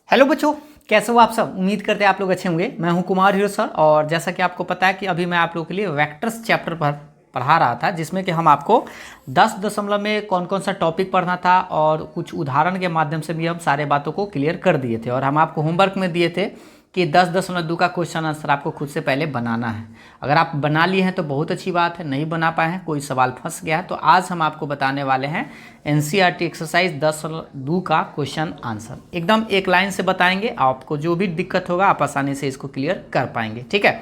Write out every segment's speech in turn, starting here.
Hello बच्चों, कैसे हो आप सब। उम्मीद करते हैं आप लोग अच्छे होंगे। मैं हूं कुमार हीरो सर और जैसा कि आपको पता है कि अभी मैं आप लोगों के लिए वेक्टर्स चैप्टर पर पढ़ा रहा था, जिसमें कि हम आपको 10 दशमलव में कौन कौन सा टॉपिक पढ़ना था और कुछ उदाहरण के माध्यम से भी हम सारे बातों को क्लियर कर दिए थे। और हम आपको होमवर्क में दिए थे कि 10.2 का क्वेश्चन आंसर आपको खुद से पहले बनाना है। अगर आप बना लिए हैं तो बहुत अच्छी बात है, नहीं बना पाए हैं, कोई सवाल फंस गया है, तो आज हम आपको बताने वाले हैं एनसीईआरटी एक्सरसाइज 10.2 का क्वेश्चन आंसर। एकदम एक लाइन से बताएंगे, आपको जो भी दिक्कत होगा आप आसानी से इसको क्लियर कर पाएंगे। ठीक है,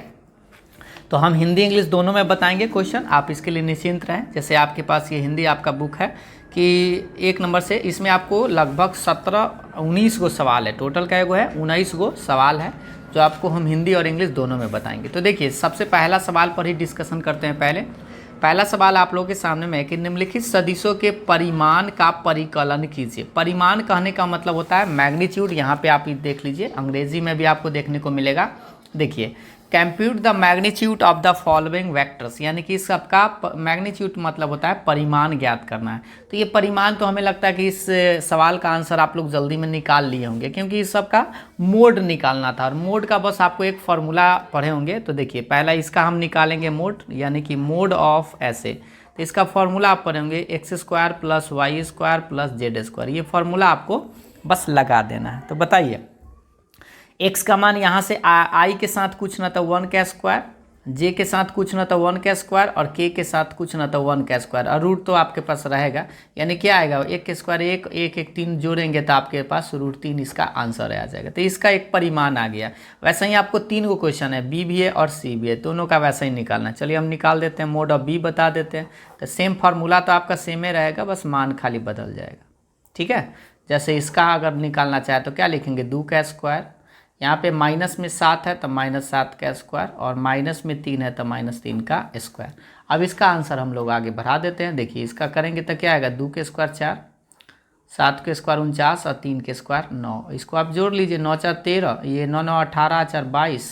तो हम हिंदी इंग्लिश दोनों में बताएंगे क्वेश्चन, आप इसके लिए निश्चिंत रहें। जैसे आपके पास ये हिंदी आपका बुक है कि 1 नंबर से इसमें आपको लगभग 17-19 गो सवाल है, टोटल क्या गो है 19 गो सवाल है, जो आपको हम हिंदी और इंग्लिश दोनों में बताएंगे। तो देखिए, सबसे पहला सवाल पर ही डिस्कशन करते हैं। पहला सवाल आप लोगों के सामने में है कि निम्नलिखित सदिशों के परिमाण का परिकलन कीजिए। परिमाण कहने का मतलब होता है मैग्नीट्यूड। यहाँ पे आप देख लीजिए, अंग्रेजी में भी आपको देखने को मिलेगा। देखिए, compute the magnitude of the following vectors, यानी कि सबका मैग्नीट्यूड मतलब होता है परिमाण ज्ञात करना है। तो ये परिमाण तो हमें लगता है कि इस सवाल का आंसर आप लोग जल्दी में निकाल लिए होंगे, क्योंकि इस सब का मोड निकालना था और मोड का बस आपको एक फॉर्मूला पढ़े होंगे। तो देखिए, पहला इसका हम निकालेंगे मोड, यानी कि मोड ऑफ ऐसे। तो इसका फॉर्मूला आप पढ़े होंगे x² + y² + z²। ये फॉर्मूला आपको बस लगा देना है। तो बताइए, x का मान यहाँ से i के साथ कुछ ना तो 1 का स्क्वायर, j के साथ कुछ ना तो 1 का स्क्वायर और k के साथ कुछ ना तो 1 का स्क्वायर, और रूट तो आपके पास रहेगा। यानी क्या आएगा, 1 के स्क्वायर 1, 1 1 3 जोड़ेंगे तो आपके पास √3 इसका आंसर आ जाएगा। तो इसका एक परिमाण आ गया। वैसे ही आपको 3 गो क्वेश्चन है, बी भी है और सी भी है, दोनों का वैसा ही निकालना है। चलिए हम निकाल देते हैं, मोड ऑफ बी बता देते हैं। तो सेम फार्मूला तो आपका सेम ही रहेगा, बस मान खाली बदल जाएगा। ठीक है, जैसे इसका अगर निकालना चाहे तो क्या लिखेंगे, 2 का स्क्वायर, यहाँ पे माइनस में 7 है तो -7 का स्क्वायर, और माइनस में 3 है तो -3 का स्क्वायर। अब इसका आंसर हम लोग आगे बढ़ा देते हैं। देखिए, इसका करेंगे तो क्या आएगा, 2 के स्क्वायर 4, 7 के स्क्वायर 49 और 3 के स्क्वायर 9। इसको आप जोड़ लीजिए, 9 4 13, ये 9 9 18 4 22,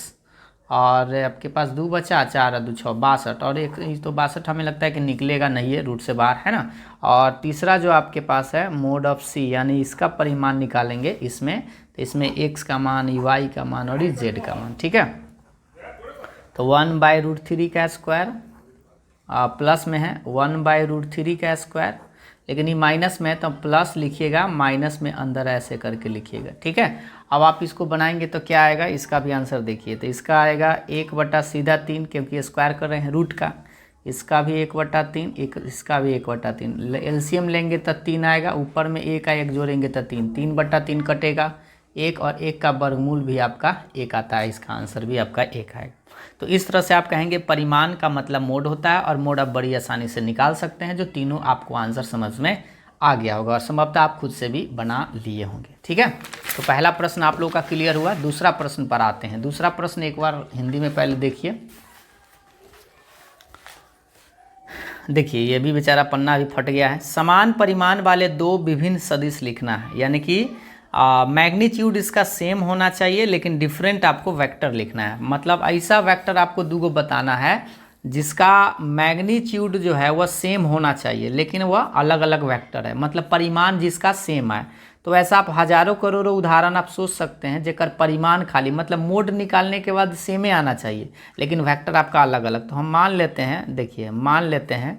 और आपके पास 2 बचा, 4 और 2 6 62, और एक तो 62 हमें लगता है कि निकलेगा नहीं है, रूट से बाहर है ना। और तीसरा जो आपके पास है मोड ऑफ सी, यानी इसका परिमाण निकालेंगे इसमें। तो इसमें x का मान, y का मान और z का मान। ठीक है, तो 1/√3 का स्क्वायर, प्लस में है 1/√3 का स्क्वायर, लेकिन ये माइनस में है तो प्लस लिखिएगा, माइनस में अंदर ऐसे करके लिखिएगा। ठीक है, अब आप इसको बनाएंगे तो क्या आएगा, इसका भी आंसर देखिए। तो इसका आएगा 1/3, क्योंकि स्क्वायर कर रहे हैं रूट का। इसका भी 1/3, इसका भी 1/3। एलसीएम लेंगे तो 3 आएगा, ऊपर में 1 का 1 जोड़ेंगे तो 3, 3/3 कटेगा, 1 और 1 का वर्गमूल भी आपका 1 आता है। इसका आंसर भी आपका 1 आएगा। तो इस तरह से आप कहेंगे परिमाण का मतलब मोड होता है, और मोड आप बड़ी आसानी से निकाल सकते हैं, जो तीनों आपको आंसर समझ में आ गया होगा और संभवतः आप खुद से भी बना लिए होंगे। ठीक है, तो पहला प्रश्न आप लोगों का क्लियर हुआ। दूसरा प्रश्न पर आते हैं। दूसरा प्रश्न एक बार हिंदी में पहले देखिए। देखिए, ये भी बेचारा पन्ना भी फट गया है। समान परिमाण वाले 2 विभिन्न सदिश लिखना है, यानी कि मैग्नीट्यूड इसका सेम होना चाहिए, लेकिन डिफरेंट आपको वेक्टर लिखना है। मतलब ऐसा वेक्टर आपको 2 गो बताना है जिसका मैग्नीट्यूड जो है वह सेम होना चाहिए, लेकिन वह अलग अलग वेक्टर है, मतलब परिमाण जिसका सेम है। तो ऐसा आप हजारों करोड़ों उदाहरण आप सोच सकते हैं, जेकर परिमाण खाली मतलब मोड निकालने के बाद सेमे आना चाहिए, लेकिन वेक्टर आपका अलग अलग। तो हम मान लेते हैं, देखिए मान लेते हैं,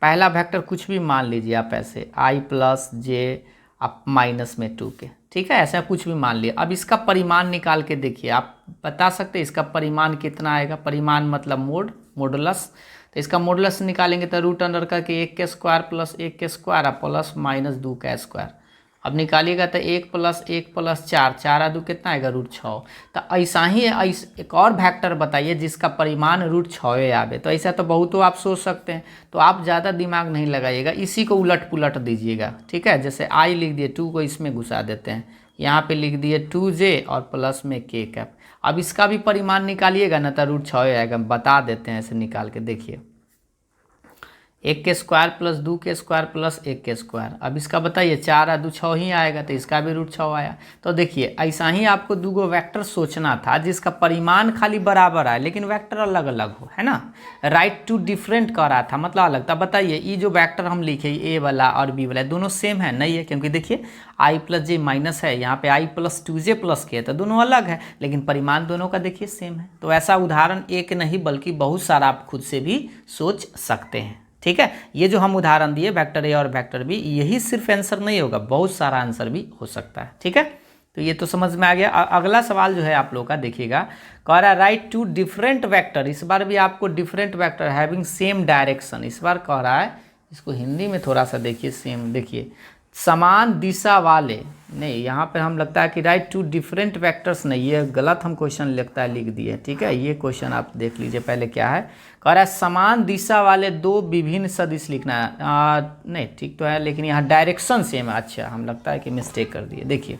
पहला वेक्टर कुछ भी मान लीजिए आप, ऐसे i + j आप -2 के। ठीक है, ऐसा कुछ भी मान लिया। अब इसका परिमाण निकाल के देखिए, आप बता सकते हैं इसका परिमाण कितना आएगा। परिमाण मतलब मोड, मॉडुलस। तो इसका मॉडुलस निकालेंगे तो √अंडर करके 1 के स्क्वायर + 1 के स्क्वायर प्लस -2 का स्क्वायर। अब निकालिएगा तो 1 + 1 + 4, 4 और 2 कितना आएगा, √6। तो ऐसा ही एक और वेक्टर बताइए जिसका परिमाण √6 आवे। तो ऐसा तो बहुतों आप सोच सकते हैं, तो आप ज़्यादा दिमाग नहीं लगाइएगा, इसी को उलट पुलट दीजिएगा। ठीक है, जैसे i लिख दिए, 2 को इसमें घुसा देते हैं, यहाँ पे लिख दिए 2j और प्लस में k कैप। अब इसका भी परिमाण निकालिएगा ना तो √6 आएगा। बता देते हैं ऐसे निकाल के, देखिए 1 के स्क्वायर प्लस 2 के स्क्वायर प्लस 1 के स्क्वायर। अब इसका बताइए 4 और 2 6 ही आएगा, तो इसका भी रूट 6 आया। तो देखिए ऐसा ही आपको दूगो वेक्टर सोचना था जिसका परिमाण खाली बराबर आए लेकिन वेक्टर अलग अलग हो, है ना। राइट टू डिफरेंट कर रहा था, मतलब अलग था। बताइए ये जो वेक्टर हम लिखे ए वाला और बी वाला दोनों सेम है? नहीं है, क्योंकि देखिए आई प्लस जे माइनस है, यहाँ पे आई प्लस 2j प्लस के है, तो दोनों अलग है, लेकिन परिमाण दोनों का देखिए सेम है। तो ऐसा उदाहरण एक नहीं बल्कि बहुत सारा आप खुद से भी सोच सकते हैं, ठीक है। ये जो हम उदाहरण दिए वेक्टर ए और वेक्टर बी, यही सिर्फ आंसर नहीं होगा, बहुत सारा आंसर भी हो सकता है, ठीक है। तो ये तो समझ में आ गया। अगला सवाल जो है आप लोग का देखिएगा, कह रहा है राइट टू डिफरेंट वेक्टर। इस बार भी आपको different vector having same direction, इस बार कह रहा है, इसको हिंदी में थोड़ा सा देखिए, सेम देखिए, समान दिशा वाले, नहीं यहाँ पे हम लगता है कि राइट टू डिफरेंट वेक्टर्स, नहीं ये गलत हम क्वेश्चन लगता है लिख दिए, ठीक है। ये क्वेश्चन आप देख लीजिए पहले क्या है। कह रहा है समान दिशा वाले दो विभिन्न सदिश लिखना है। नहीं ठीक तो है, लेकिन यहाँ डायरेक्शन सेम है। अच्छा हम लगता है कि मिस्टेक कर दिए, देखिए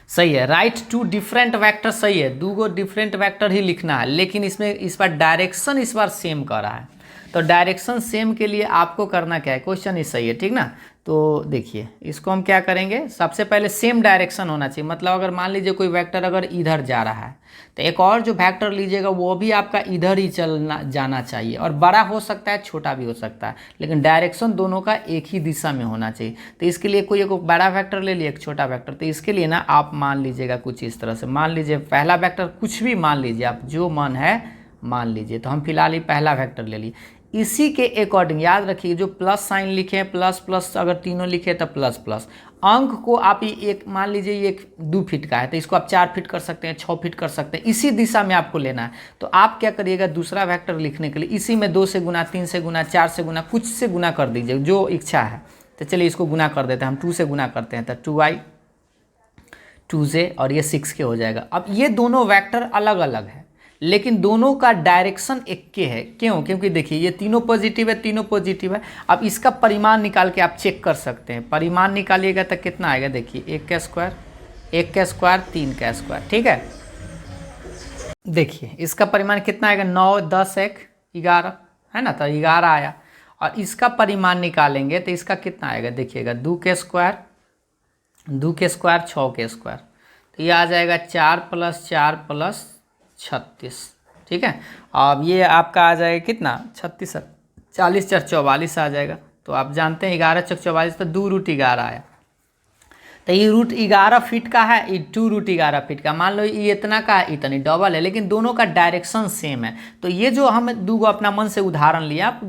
सही है, राइट टू डिफरेंट वेक्टर सही है, दूगो डिफरेंट वेक्टर ही लिखना है, लेकिन इसमें इस बार डायरेक्शन इस बार सेम कर रहा है। तो डायरेक्शन सेम के लिए आपको करना क्या है, क्वेश्चन ही सही है, ठीक ना। तो देखिए इसको हम क्या करेंगे, सबसे पहले सेम डायरेक्शन होना चाहिए। मतलब अगर मान लीजिए कोई वेक्टर अगर इधर जा रहा है तो एक और जो वेक्टर लीजिएगा वो भी आपका इधर ही चलना जाना चाहिए, और बड़ा हो सकता है छोटा भी हो सकता है, लेकिन डायरेक्शन दोनों का एक ही दिशा में होना चाहिए। तो इसके लिए कोई एक बड़ा वेक्टर ले लिए एक छोटा वेक्टर, तो इसके लिए ना आप मान लीजिएगा कुछ इस तरह से, मान लीजिए पहला वेक्टर कुछ भी मान लीजिए आप, जो मन है मान लीजिए। तो हम फिलहाल ही पहला वेक्टर ले लिए, इसी के अकॉर्डिंग याद रखिए जो प्लस साइन लिखे प्लस प्लस, अगर तीनों लिखे तो प्लस प्लस, अंक को आप एक मान लीजिए ये 2 फीट का है तो इसको आप 4 फीट कर सकते हैं, 6 फीट कर सकते हैं, इसी दिशा में आपको लेना है। तो आप क्या करिएगा, दूसरा वेक्टर लिखने के लिए इसी में 2 से गुना, 3 से गुना, 4 से गुना, कुछ से गुना कर दीजिए जो इच्छा है। तो चलिए इसको गुना कर देते हैं हम, 2 से गुना करते हैं तो 2i 2j और ये 6 के हो जाएगा। अब ये दोनों वेक्टर अलग अलग है लेकिन दोनों का डायरेक्शन एक के है, क्यों? क्योंकि देखिए ये तीनों पॉजिटिव है, तीनों पॉजिटिव है। अब इसका परिमाण निकाल के आप चेक कर सकते हैं, परिमाण निकालिएगा तो कितना आएगा, देखिए 1 का स्क्वायर, 1 का स्क्वायर, 3 का स्क्वायर, ठीक है। देखिए इसका परिमाण कितना आएगा, 9 10 1 11 है ना, तो 11 आया। और इसका परिमाण निकालेंगे तो इसका कितना आएगा, देखिएगा 2 के स्क्वायर, 2 के स्क्वायर 6 के स्क्वायर, तो ये आ जाएगा 4 + 4 + 36, ठीक है। अब ये आपका आ जाएगा कितना, 36 40 4 44 आ जाएगा। तो आप जानते हैं 11 × 44 तो 2√11 आया। तो ये √11 फीट का है, ये 2√11 फीट का, मान लो ये इतना का है, इतनी डबल है, लेकिन दोनों का डायरेक्शन सेम है। तो ये जो हम दूगो अपना मन से उदाहरण लिया, आप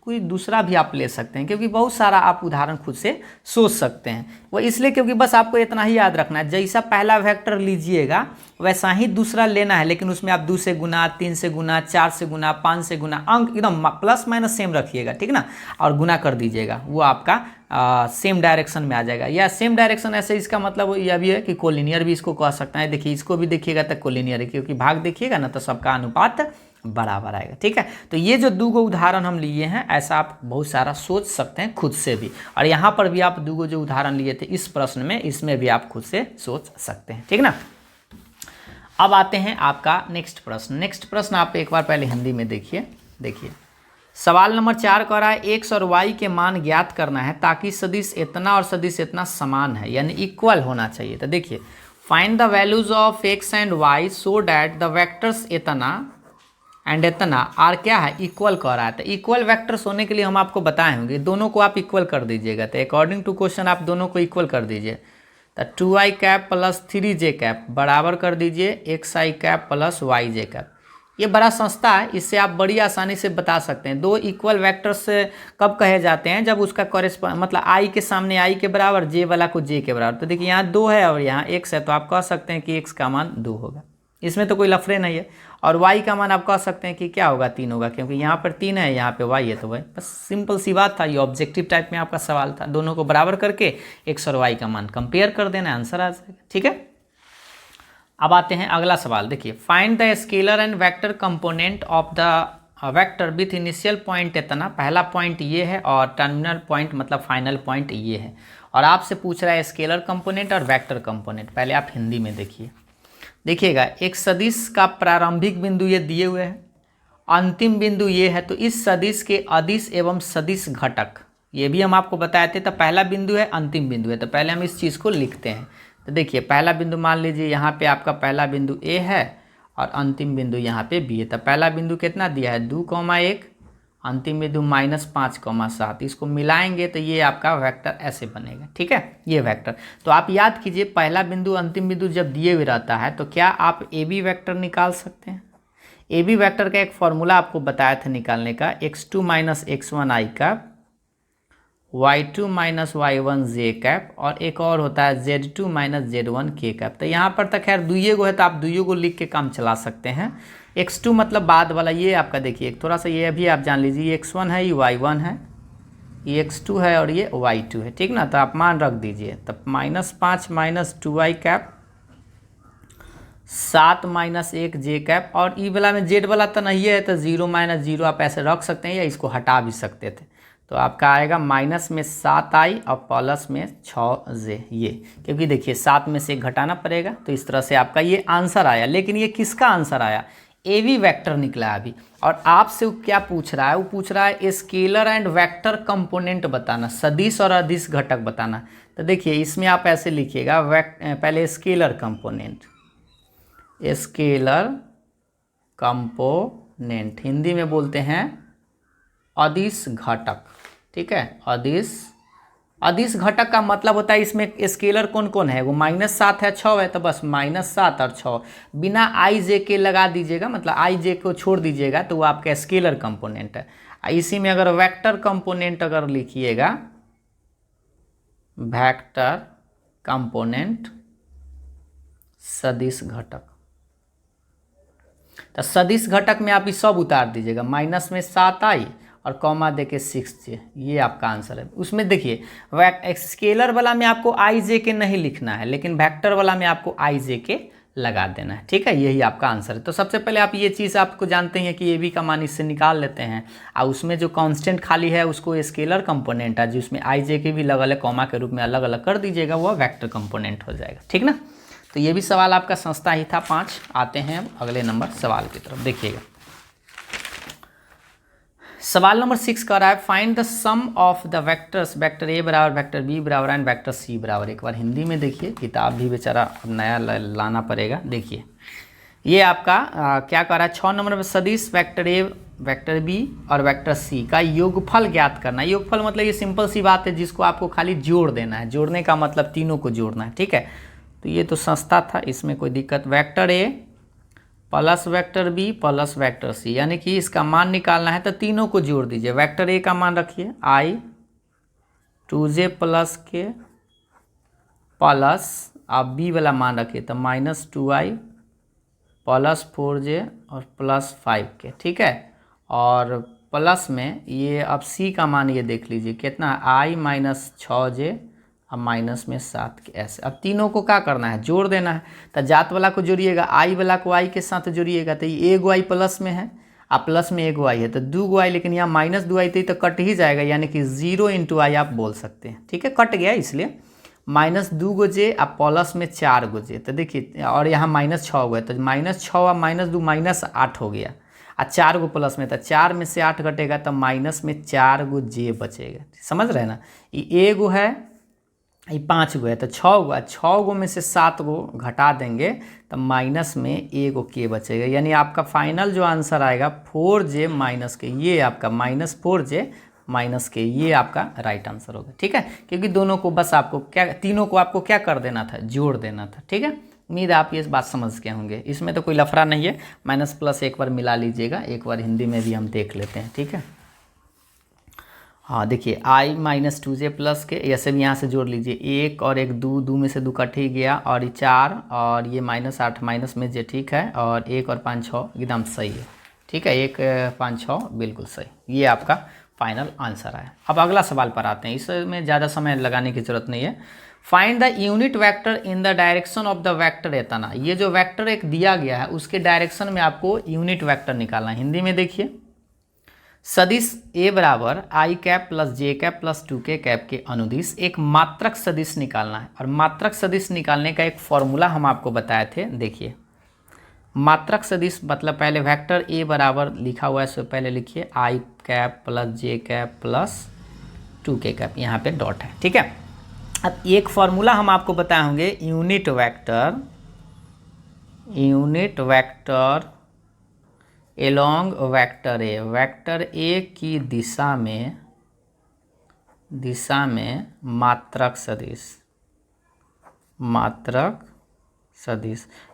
कोई दूसरा भी आप ले सकते हैं, क्योंकि बहुत सारा आप उदाहरण खुद से सोच सकते हैं। वो इसलिए क्योंकि बस आपको इतना ही याद रखना है, जैसा पहला वेक्टर लीजिएगा वैसा ही दूसरा लेना है, लेकिन उसमें आप 2 से गुना, 3 से गुना, 4 से गुना, 5 से गुना, अंक एकदम प्लस माइनस सेम रखिएगा, ठीक ना, और गुना कर दीजिएगा, वो आपका सेम डायरेक्शन में आ जाएगा। या सेम डायरेक्शन ऐसे इसका मतलब यह भी है कि कोलिनियर भी इसको कह सकता है। देखिए इसको भी देखिएगा तो कोलिनियर है, क्योंकि भाग देखिएगा ना तो सबका अनुपात बराबर आएगा, ठीक है। तो ये जो दूगो उदाहरण हम लिए हैं, ऐसा आप बहुत सारा सोच सकते हैं खुद से भी, और यहाँ पर भी आप दूगो जो उदाहरण लिए थे इस प्रश्न में, इसमें भी आप खुद से सोच सकते हैं, ठीक ना। अब आते हैं आपका नेक्स्ट प्रश्न। नेक्स्ट प्रश्न आप एक बार पहले हिंदी में देखिए। देखिए सवाल नंबर 4 कह रहा है x और y के मान ज्ञात करना है ताकि सदिश इतना और सदिश इतना समान है, यानी इक्वल होना चाहिए। तो देखिए find the values of x and y so that the vectors इतना एंड इतना आर क्या है, इक्वल कह रहा है। तो इक्वल वेक्टर्स होने के लिए हम आपको बताए होंगे, दोनों को आप इक्वल कर दीजिएगा। तो अकॉर्डिंग टू क्वेश्चन आप दोनों को इक्वल कर दीजिए। तो 2i cap plus 3j cap बराबर कर दीजिए xi cap plus yj cap. ये बड़ा सस्ता है, इससे आप बड़ी आसानी से बता सकते हैं। दो इक्वल वेक्टर्स कब कहे जाते हैं, जब उसका कॉरेस्पॉन्ड मतलब i के सामने i के बराबर, j वाला को j के बराबर। तो देखिए यहाँ 2 है और यहाँ x है, तो आप कह सकते हैं कि x का मान 2 होगा, इसमें तो कोई लफड़े नहीं है। और y का मान आप कह सकते हैं कि क्या होगा, 3 होगा, क्योंकि यहाँ पर 3 है, यहाँ पे y है, तो भाई बस सिंपल सी बात था। ये ऑब्जेक्टिव टाइप में आपका सवाल था, दोनों को बराबर करके x और y का मान कंपेयर कर देना, आंसर आ जाएगा, ठीक है। अब आते हैं अगला सवाल। देखिए find the scalar and vector component of the vector with initial point इतना, पहला पॉइंट ये है और टर्मिनल पॉइंट मतलब फाइनल पॉइंट ये है। और आपसे पूछ रहा है स्केलर कंपोनेंट और वेक्टर कंपोनेंट। पहले आप हिंदी में देखिए, देखिएगा एक सदिश का प्रारंभिक बिंदु ये दिए हुए हैं अंतिम बिंदु ये है, तो इस सदिश के अदिश एवं सदिश घटक, ये भी हम आपको बताए थे। तो पहला बिंदु है, अंतिम बिंदु है, तो पहले हम इस चीज़ को लिखते हैं। तो देखिए पहला बिंदु मान लीजिए यहाँ पे आपका पहला बिंदु ए है और अंतिम बिंदु यहाँ पे बी है। तो पहला बिंदु कितना दिया है 2,1, अंतिम बिंदु -5,7। इसको मिलाएंगे तो ये आपका वेक्टर ऐसे बनेगा, ठीक है, ये वेक्टर। तो आप याद कीजिए पहला बिंदु अंतिम बिंदु जब दिए हुए रहता है तो क्या आप ए बी वैक्टर निकाल सकते हैं। ए बी वैक्टर का एक फॉर्मूला आपको बताया था निकालने का, x2 - x1 i cap, y2 - y1 j cap, और एक और होता है z2 - z1 k कैप। तो यहाँ पर तक खैर दुइये को है तो आप दुइये को लिख के काम चला सकते हैं। x2 मतलब बाद वाला, ये आपका देखिए थोड़ा सा ये अभी आप जान लीजिए, ये x1 है, ये y1 है, ये x2 है और ये y2 है, ठीक ना। तो आप मान रख दीजिए, तब -5 - 2i कैप, 7 - 1 j कैप, और ई वाला में जेड वाला तो नहीं है तो 0 - 0 आप ऐसे रख सकते हैं या इसको हटा भी सकते थे। तो आपका आएगा माइनस में 7i और प्लस में 6j, ये क्योंकि देखिए 7 में से एक घटाना पड़ेगा। तो इस तरह से आपका ये आंसर आया। लेकिन ये किसका आंसर आया, ए बी वैक्टर निकला अभी। और आपसे वो क्या पूछ रहा है, वो पूछ रहा है स्केलर एंड वेक्टर कंपोनेंट बताना, सदिश और अदिश घटक बताना। तो देखिए इसमें आप ऐसे लिखिएगा, पहले scalar component, scalar component Hindi में बोलते हैं अदिश घटक, ठीक है। अदिश घटक का मतलब होता है इसमें स्केलर कौन कौन है, वो -7 है, 6 है, तो बस -7 और 6 बिना आई जे के लगा दीजिएगा, मतलब आई जे को छोड़ दीजिएगा तो वो आपका स्केलर कंपोनेंट है। इसी में अगर वेक्टर कंपोनेंट अगर लिखिएगा, वेक्टर कंपोनेंट सदिश घटक, तो सदिश घटक में आप ये सब उतार दीजिएगा, माइनस में 7i और कॉमा देके 6j, ये आपका आंसर है। उसमें देखिए स्केलर वाला में आपको आई जे के नहीं लिखना है, लेकिन वेक्टर वाला में आपको आई जे के लगा देना है, ठीक है, यही आपका आंसर है। तो सबसे पहले आप ये चीज़ आपको जानते हैं कि ए बी का मान इससे निकाल लेते हैं, और उसमें जो कांस्टेंट खाली है उसको स्केलर कंपोनेंट है जिसमें आई जे के भी लगल है कॉमा के रूप में अलग अलग कर दीजिएगा, वो वेक्टर कंपोनेंट हो जाएगा, ठीक ना। तो ये भी सवाल आपका संस्था ही था 5। आते हैं अब अगले नंबर सवाल की तरफ, देखिएगा। सवाल नंबर 6 कर रहा है, find the sum of the vectors, vector A बराबर, वेक्टर बी बराबर एंड वेक्टर सी बराबर। एक बार हिंदी में देखिए, किताब भी बेचारा अब नया लाना पड़ेगा। देखिए ये आपका क्या कर रहा है, 6 नंबर में सदिश वेक्टर ए, वेक्टर बी और वेक्टर सी का योगफल ज्ञात करना है। योगफल मतलब ये सिंपल सी बात है जिसको आपको खाली जोड़ देना है। जोड़ने का मतलब तीनों को जोड़ना है, ठीक है। तो ये तो संस्था था, इसमें कोई दिक्कत, vector A plus vector B plus vector C, यानी कि इसका मान निकालना है तो तीनों को जोड़ दीजिए। वेक्टर ए का मान रखिए i 2j प्लस के प्लस, आप बी वाला मान रखिए तो -2i प्लस 4j और प्लस 5k, ठीक है। और प्लस में ये अब सी का मान ये देख लीजिए कितना, i -6j अब माइनस में 7 के, ऐसे। अब तीनों को क्या करना है, जोड़ देना है। तो जात वाला को जोड़िएगा, आई वाला को आई के साथ जोड़िएगा, तो ये एगो आई प्लस में है, अब प्लस में एगो आई है तो 2 आई, लेकिन यहाँ -2 आई तो कट ही जाएगा, यानी कि 0 × i आप बोल सकते हैं, ठीक है, कट गया इसलिए। -2 अब प्लस में 4 तो देखिए, और यहाँ -6 है तो -6 अब -2 -8 हो गया, और 4 प्लस में, तो 4 में से 8 घटेगा तो माइनस में 4 बचेगा, समझ रहे हैं ना। ये एगो है, ये 5 है तो 6 में से 7 घटा देंगे तो माइनस में 1 बचेगा, यानी आपका फाइनल जो आंसर आएगा 4j माइनस के, ये आपका -4j माइनस के, ये आपका राइट आंसर होगा, ठीक है। क्योंकि दोनों को बस आपको क्या, तीनों को आपको क्या कर देना था, जोड़ देना था, ठीक है। उम्मीद है आप ये बात समझ के होंगे, इसमें तो कोई लफड़ा नहीं है। माइनस प्लस एक बार मिला लीजिएगा, एक बार हिंदी में भी हम देख लेते हैं, ठीक है। हाँ देखिए i -2j प्लस के, ऐसे भी यहाँ से जोड़ लीजिए, 1 और 1 2 में से 2 कट ही गया, और ये 4 और ये -8 माइनस में जे, ठीक है। और 1 और 5 6 एकदम सही है, ठीक है, 1 5 6 बिल्कुल सही, ये आपका फाइनल आंसर है। अब अगला सवाल पर आते हैं, इसमें ज़्यादा समय लगाने की जरूरत नहीं है। Find the unit vector in the direction of the vector एतना। ये जो वेक्टर एक दिया गया है उसके डायरेक्शन में आपको यूनिट वेक्टर निकालना है। हिंदी में देखिए, सदिश ए बराबर आई कैप प्लस जे कैप प्लस 2k कैप के अनुदिश एक मात्रक सदिश निकालना है। और मात्रक सदिश निकालने का एक फॉर्मूला हम आपको बताए थे, देखिए मात्रक सदिश मतलब पहले वेक्टर ए बराबर लिखा हुआ है, इससे पहले लिखिए आई कैप प्लस जे कैप प्लस 2k कैप, यहाँ पे डॉट है, ठीक है। अब एक फॉर्मूला हम आपको बताए होंगे, unit vector along vector A की दिशा में मात्रक सदिश।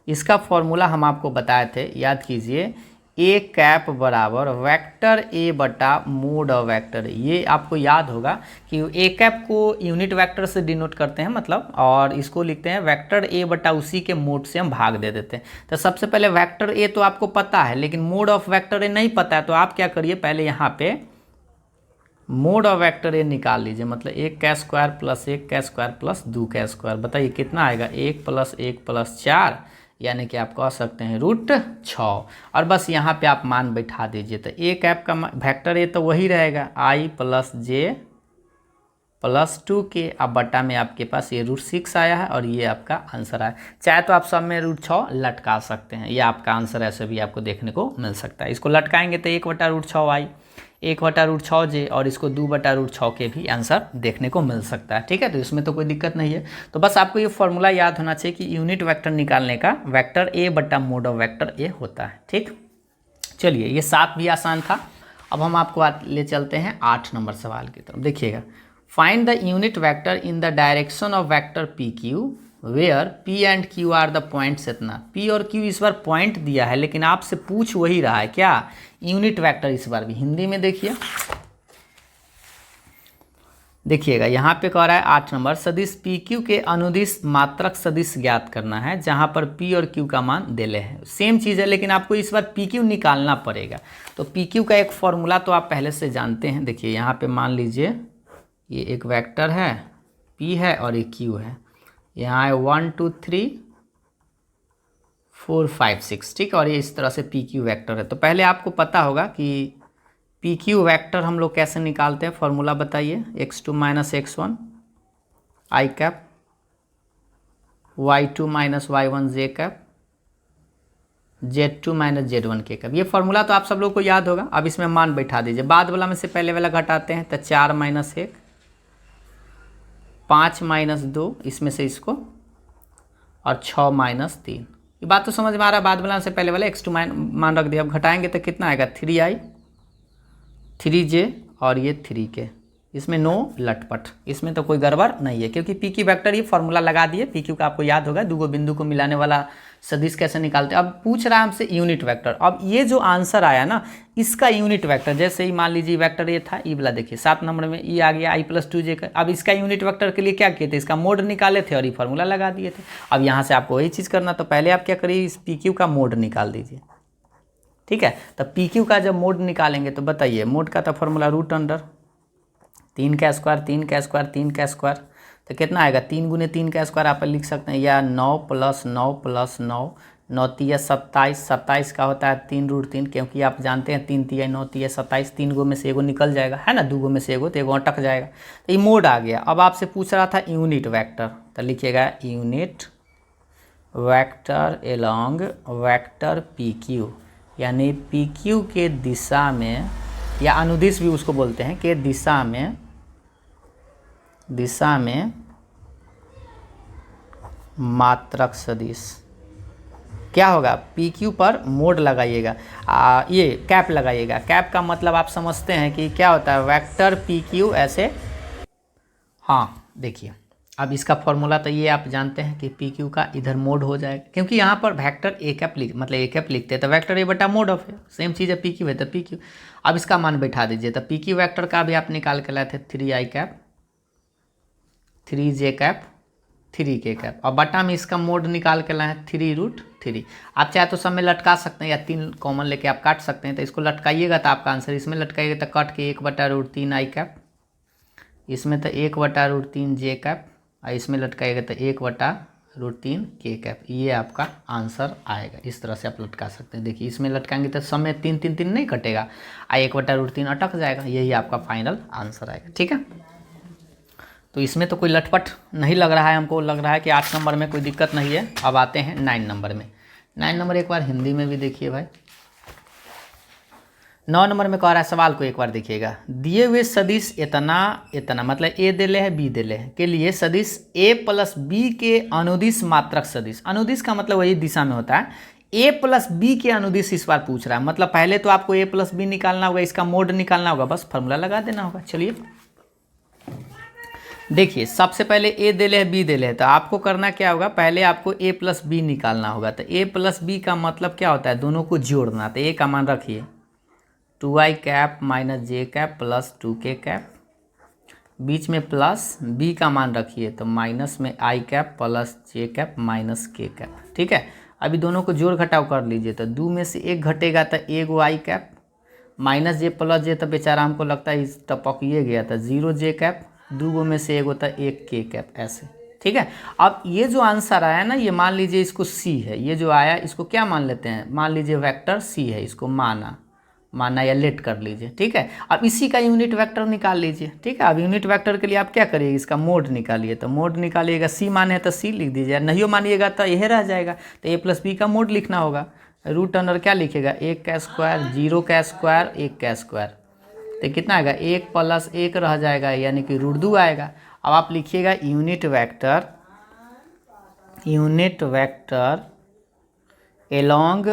इसका फॉर्मूला हम आपको बताए थे, याद कीजिए, ए कैप बराबर वेक्टर ए बटा मोड ऑफ वेक्टर। ये आपको याद होगा कि ए कैप को यूनिट वेक्टर से डिनोट करते हैं मतलब, और इसको लिखते हैं वेक्टर ए बटा उसी के मोड से हम भाग दे देते हैं। तो सबसे पहले वेक्टर ए तो आपको पता है, लेकिन मोड ऑफ वेक्टर ए नहीं पता है, तो आप क्या करिए, पहले यहाँ पे मोड ऑफ वेक्टर ए निकाल लीजिए, मतलब 1 का स्क्वायर प्लस 1 का स्क्वायर प्लस 2 का स्क्वायर। बताइए कितना आएगा, 1 प्लस 1 प्लस 4, यानी कि आप कह सकते हैं √6। और बस यहाँ पे आप मान बैठा दीजिए, तो ए कैप का वेक्टर ए तो वही रहेगा, आई प्लस जे प्लस 2k। अब बटा में आपके पास ये √6 आया है और ये आपका आंसर आया। चाहे तो आप सब में √6 लटका सकते हैं, ये आपका आंसर ऐसे भी आपको देखने को मिल सकता है। इसको लटकाएंगे तो 1/√6 आई, 1/√6 जे, और इसको 2/√6 के भी आंसर देखने को मिल सकता है, ठीक है। तो इसमें तो कोई दिक्कत नहीं है। तो बस आपको ये फॉर्मूला याद होना चाहिए कि यूनिट वेक्टर निकालने का वेक्टर ए बटा मोड ऑफ वेक्टर ए होता है, ठीक। चलिए, ये 7 भी आसान था। अब हम आपको ले चलते हैं 8 नंबर सवाल की तरफ। देखिएगा, find the unit vector in the direction of vector P Q where P and Q are the points. इतना पी और क्यू इस बार पॉइंट दिया है, लेकिन आपसे पूछ वही रहा है, क्या, यूनिट वेक्टर। इस बार भी हिंदी में देखिएगा यहाँ पे कह रहा है 8 नंबर, सदिश पी क्यू के अनुदिश मात्रक सदिश ज्ञात करना है, जहाँ पर पी और क्यू का मान दिले हैं। सेम चीज़ है, लेकिन आपको इस बार पी क्यू निकालना पड़ेगा। तो पी क्यू का एक फॉर्मूला तो आप पहले से जानते हैं। देखिए यहाँ पे मान लीजिए ये एक वेक्टर है, पी है और एक क्यू है। यहाँ है 1 2 3 4 5 6, ठीक। और ये इस तरह से पी क्यू वैक्टर है। तो पहले आपको पता होगा कि पी क्यू वैक्टर हम लोग कैसे निकालते हैं, फॉर्मूला बताइए। x2 - x1 आई कैप, y2 - y1 जे कैप, z2 - z1 के कैप। ये फॉर्मूला तो आप सब लोग को याद होगा। अब इसमें मान बैठा दीजिए, बाद वाला में से पहले वाला घटाते हैं, तो 4 - 1 5 - 2 इसमें से इसको, और 6 - 3। ये बात तो समझ में आ रहा है। बाद वाला से पहले वाला x2 मान रख दिया। अब घटाएंगे तो कितना आएगा, 3i 3j और ये 3k। इसमें नो लटपट, इसमें तो कोई गड़बड़ नहीं है, क्योंकि पी क्यू वैक्टर ये फॉर्मूला लगा दिए। पी क्यू का आपको याद होगा, दो बिंदु को मिलाने वाला सदिश कैसे निकालते हैं। अब पूछ रहा है हमसे यूनिट वेक्टर। अब ये जो आंसर आया ना, इसका यूनिट वेक्टर, जैसे ही मान लीजिए वेक्टर ये था, ई वाला देखिए 7 नंबर में ई आ गया, i + 2j का। अब इसका यूनिट वेक्टर के लिए क्या किए थे, इसका मोड निकाले थे और ये फॉर्मूला लगा दिए थे। अब यहाँ से आपको वही चीज़ करना, तो पहले आप क्या करिए, इस पी क्यू का मोड निकाल दीजिए, ठीक है। तो पी क्यू का जब मोड निकालेंगे तो बताइए, मोड का तो फॉर्मूला √3 का स्क्वायर 3 का स्क्वायर 3 का स्क्वायर, तो कितना आएगा, 3 × 3 का स्क्वायर आप लिख सकते हैं, या 9 + 9 + 9 9 × 27 27 का होता है 3√3, क्योंकि आप जानते हैं 3 × 9 = 27, 3 गो में से एगो निकल जाएगा, है ना, 2 गो में से एगो, तो एगो अटक जाएगा। तो ये मोड आ गया। अब आपसे पूछ रहा था यूनिट वेक्टर, तो लिखिएगा unit vector along vector P Q, यानी पी क्यू के दिशा में, या अनुदिश भी उसको बोलते हैं, कि दिशा में मात्रक सदिश। क्या होगा, पी क्यू पर मोड लगाइएगा, ये कैप लगाइएगा। कैप का मतलब आप समझते हैं कि क्या होता है, वेक्टर पी क्यू ऐसे। हाँ देखिए, अब इसका फॉर्मूला तो ये आप जानते हैं कि पी क्यू का इधर मोड हो जाएगा, क्योंकि यहाँ पर वेक्टर ए कैप मतलब ए कैप लिखते हैं, तो वेक्टर ए बटा मोड ऑफ है, सेम चीज़ है, पी क्यू है तो पी क्यू। अब इसका मान बैठा दीजिए, तो पी क्यू वैक्टर का भी आप निकाल के लाए थे, 3i cap 3j cap 3k cap, और बटा में इसका मोड निकाल के लाए हैं 3√3। आप चाहे तो सब में लटका सकते हैं, या 3 कॉमन लेके आप काट सकते हैं। तो इसको लटकाइएगा तो आपका आंसर इसमें लटकाइएगा, तो कट के 1/√3 आई कैप, इसमें तो 1/√3 जे कैप, और इसमें लटकाइएगा तो 1/√3 के कैप। ये आपका आंसर आएगा। इस तरह से आप लटका सकते हैं। देखिए इसमें लटकाएंगे तो सब में 3 3 3 नहीं कटेगा, 1/√3 अटक जाएगा। यही आपका फाइनल आंसर आएगा, ठीक है। तो इसमें तो कोई लटपट नहीं लग रहा है, हमको लग रहा है कि 8 नंबर में कोई दिक्कत नहीं है। अब आते हैं 9 नंबर में। 9 नंबर एक बार हिंदी में भी देखिए भाई। 9 नंबर में कह रहा है, सवाल को एक बार देखिएगा। दिए हुए सदिश इतना इतना मतलब ए दिले है बी दिले है के लिए सदिश ए प्लस बी के अनुदिश मात्रक सदिश, अनुदिश का मतलब वही दिशा में होता है, ए प्लस बी के अनुदिश इस बार पूछ रहा है। मतलब पहले तो आपको ए प्लस बी निकालना होगा, इसका मोड निकालना होगा, बस फॉर्मूला लगा देना होगा। चलिए देखिए, सबसे पहले ए दिले है बी दिले है, तो आपको करना क्या होगा, पहले आपको ए प्लस बी निकालना होगा। तो ए प्लस बी का मतलब क्या होता है, दोनों को जोड़ना। तो ए का मान रखिए 2i कैप माइनस जे कैप प्लस 2k कैप, बीच में प्लस, बी का मान रखिए तो माइनस में i cap plus J cap minus k cap. ठीक है, अभी दोनों को जोड़ घटाव कर लीजिए, तो 2 में से 1 घटेगा तो एगो i cap minus j plus j, तो बेचारा हमको लगता है इस टपकिए गया था, 0 जे कैप, 2 में से 1 होता है 1 k कैप, ऐसे। ठीक है, अब ये जो आंसर आया ना, ये मान लीजिए इसको c है, ये जो आया इसको क्या मान लेते हैं, मान लीजिए वेक्टर c है, इसको माना या लेट कर लीजिए। ठीक है, अब इसी का यूनिट वेक्टर निकाल लीजिए। ठीक है, अब यूनिट वेक्टर के लिए आप क्या करिए, इसका मोड निकालिए। तो मोड निकालिएगा, सी माने तो सी लिख दीजिए, नहीं मानिएगा तो यह रह जाएगा। तो ए प्लस बी का मोड लिखना होगा, रूट अंडर क्या लिखेगा, 1 का स्क्वायर, 0 का स्क्वायर, 1 का स्क्वायर, तो कितना आएगा, 1 प्लस 1 रह जाएगा, यानी कि √2 आएगा। अब आप लिखिएगा यूनिट वेक्टर एलॉन्ग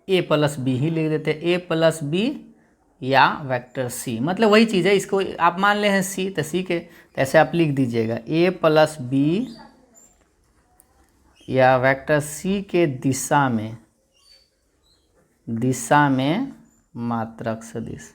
ए प्लस बी ही लिख देते हैं, ए प्लस बी या वेक्टर सी, मतलब वही चीज़ है। इसको आप मान ले हैं सी, तो सी के तो ऐसे आप लिख दीजिएगा, ए प्लस बी या वेक्टर सी के दिशा में मात्रक सदिश,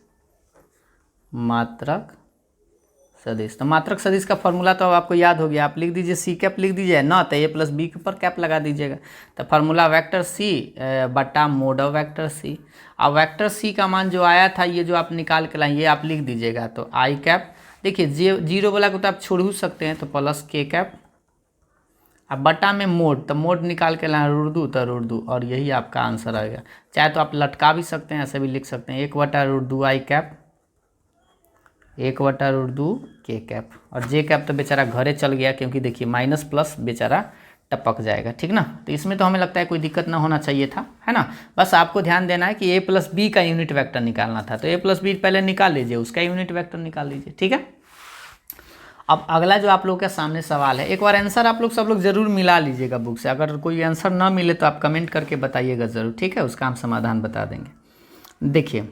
तो मात्रक सदिश का फॉर्मूला तो आपको याद हो गया, आप लिख दीजिए सी कैप लिख दीजिए ना, तो ए प्लस बी के ऊपर कैप लगा दीजिएगा। तो फार्मूला वेक्टर सी बटा मोड ऑफ वेक्टर सी। अब वेक्टर सी का मान जो आया था, ये जो आप निकाल के लाए, ये आप लिख दीजिएगा। तो आई कैप, देखिए 0 वाला को तो आप छोड़ ही सकते हैं, तो प्लस k कैप, अब बटा में मोड, तो मोड निकाल के लाए √2, तो √2, और यही आपका आंसर आएगा। चाहे तो आप लटका भी सकते हैं, ऐसे भी लिख सकते हैं, 1/√2 आई कैप, 1/√2 k कैप, और जे कैप तो बेचारा घरे चल गया, क्योंकि देखिए माइनस प्लस बेचारा टपक जाएगा। ठीक ना, तो इसमें तो हमें लगता है कोई दिक्कत ना होना चाहिए था, है ना। बस आपको ध्यान देना है कि ए प्लस बी का यूनिट वेक्टर निकालना था, तो ए प्लस बी पहले निकाल लीजिए, उसका यूनिट वेक्टर निकाल लीजिए। ठीक है, अब अगला जो आप लोग के सामने सवाल है, एक बार आंसर आप लोग सब लोग जरूर मिला लीजिएगा बुक से, अगर कोई आंसर ना मिले तो आप कमेंट करके बताइएगा ज़रूर। ठीक है, उसका हम समाधान बता देंगे। देखिए,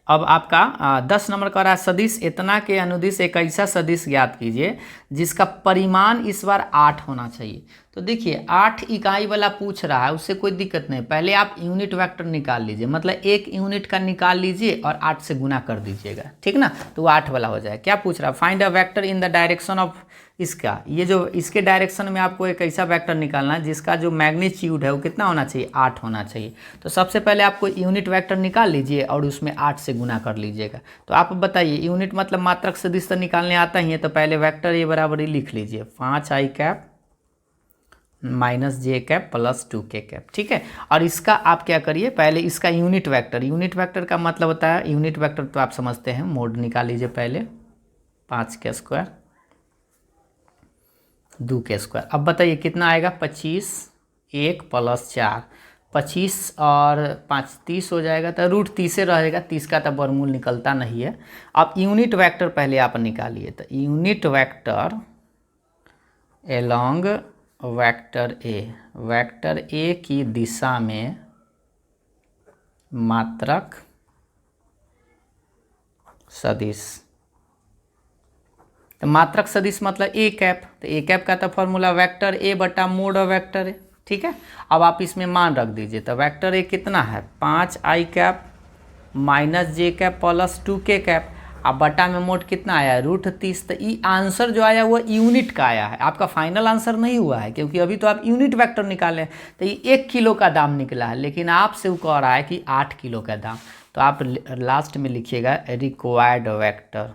अब आपका 10 नंबर का रहा है, सदिश इतना के अनुदिश एक ऐसा सदिश ज्ञात कीजिए जिसका परिमाण इस बार 8 होना चाहिए। तो देखिए 8 इकाई वाला पूछ रहा है, उससे कोई दिक्कत नहीं, पहले आप यूनिट वेक्टर निकाल लीजिए, मतलब 1 यूनिट का निकाल लीजिए और 8 से गुना कर दीजिएगा। ठीक ना, तो वो 8 वाला हो जाए। क्या पूछ रहा है, find a vector in the direction of, इसका ये जो इसके डायरेक्शन में आपको एक ऐसा वेक्टर निकालना है जिसका जो मैग्नीट्यूड है वो कितना होना चाहिए, 8 होना चाहिए। तो सबसे पहले आपको यूनिट वेक्टर निकाल लीजिए और उसमें 8 से गुना कर लीजिएगा। तो आप बताइए, यूनिट मतलब मात्रक सदिश तो निकालने आता ही है, तो पहले वेक्टर ए बराबर ही लिख लीजिए, 5i कैप माइनस जे कैप प्लस 2k कैप। ठीक है, और इसका आप क्या करिए, पहले इसका यूनिट वेक्टर का मतलब होता है, यूनिट वेक्टर तो आप समझते हैं, मोड निकाल लीजिए पहले, 5 का स्क्वायर 2 के स्क्वायर। अब बताइए कितना आएगा, 25, 1 प्लस 4, 25 और 5 30 हो जाएगा, तो √30 रहेगा, 30 का तो वर्गमूल निकलता नहीं है। अब यूनिट वेक्टर पहले आप निकालिए, तो unit vector along vector A की दिशा में मात्रक सदिश, तो मात्रक सदिश मतलब ए कैप, तो ए कैप का तो फॉर्मूला वेक्टर ए बटा मोड ऑफ वेक्टर है। ठीक है, अब आप इसमें मान रख दीजिए, तो वेक्टर ए कितना है, 5i कैप माइनस जे कैप प्लस 2k कैप, अब बटा में मोड कितना आया, √30। तो ये आंसर जो आया वो यूनिट का आया है, आपका फाइनल आंसर नहीं हुआ है, क्योंकि अभी तो आप यूनिट वेक्टर निकालें, तो ये 1 किलो का दाम निकला है, लेकिन आपसे वो कह रहा है कि 8 किलो का दाम। तो आप लास्ट में लिखिएगा रिक्वायर्ड वेक्टर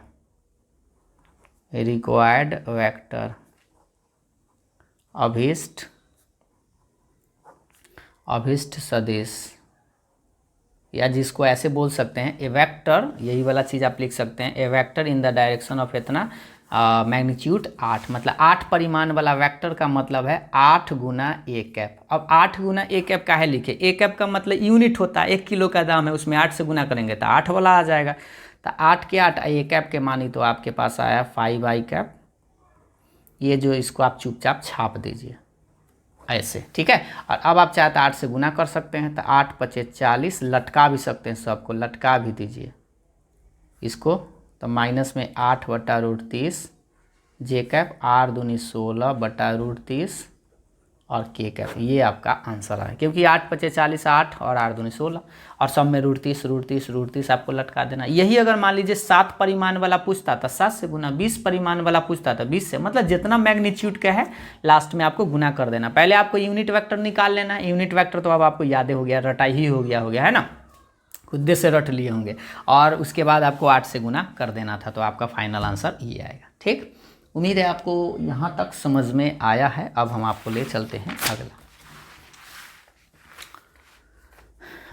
अभिष्ट सदिश, या जिसको ऐसे बोल सकते हैं ए वेक्टर, यही वाला चीज़ आप लिख सकते हैं, a vector in the direction of इतना मैग्नीट्यूड 8, मतलब 8 परिमाण वाला वेक्टर का मतलब है 8 गुना ए कैप। अब 8 गुना ए कैप काहे लिखे, ए कैप का मतलब यूनिट होता है, 1 किलो का दाम है, उसमें 8 से गुना करेंगे तो 8 वाला आ जाएगा। तो 8 के 8 ए कैप के मानी तो आपके पास आया 5 आई कैप। ये जो इसको आप चुपचाप छाप दीजिए ऐसे, ठीक है। और अब आप चाहे तो 8 से गुना कर सकते हैं, तो 8 पचे 40, लटका भी सकते हैं, सबको लटका भी दीजिए इसको। तो माइनस में 8/√30 जे कैप, आर दूनी 16/√30 और के कैप, ये आपका आंसर है। क्योंकि 8 पचे 40 8 और आर दूनी 16 और सब में √30 आपको लटका देना। यही अगर मान लीजिए 7 परिमाण वाला पूछता था, 7 से गुना, 20 परिमाण वाला पूछता था 20 से, मतलब जितना मैग्नीट्यूड का है लास्ट में आपको गुना कर देना। पहले आपको यूनिट वेक्टर निकाल लेना है। यूनिट वेक्टर तो अब आपको याद हो गया, रटा ही हो गया है ना, खुद से रट लिए होंगे। और उसके बाद आपको 8 से गुना कर देना था, तो आपका फाइनल आंसर ये आएगा। ठीक, उम्मीद है आपको यहाँ तक समझ में आया है। अब हम आपको ले चलते हैं अगला।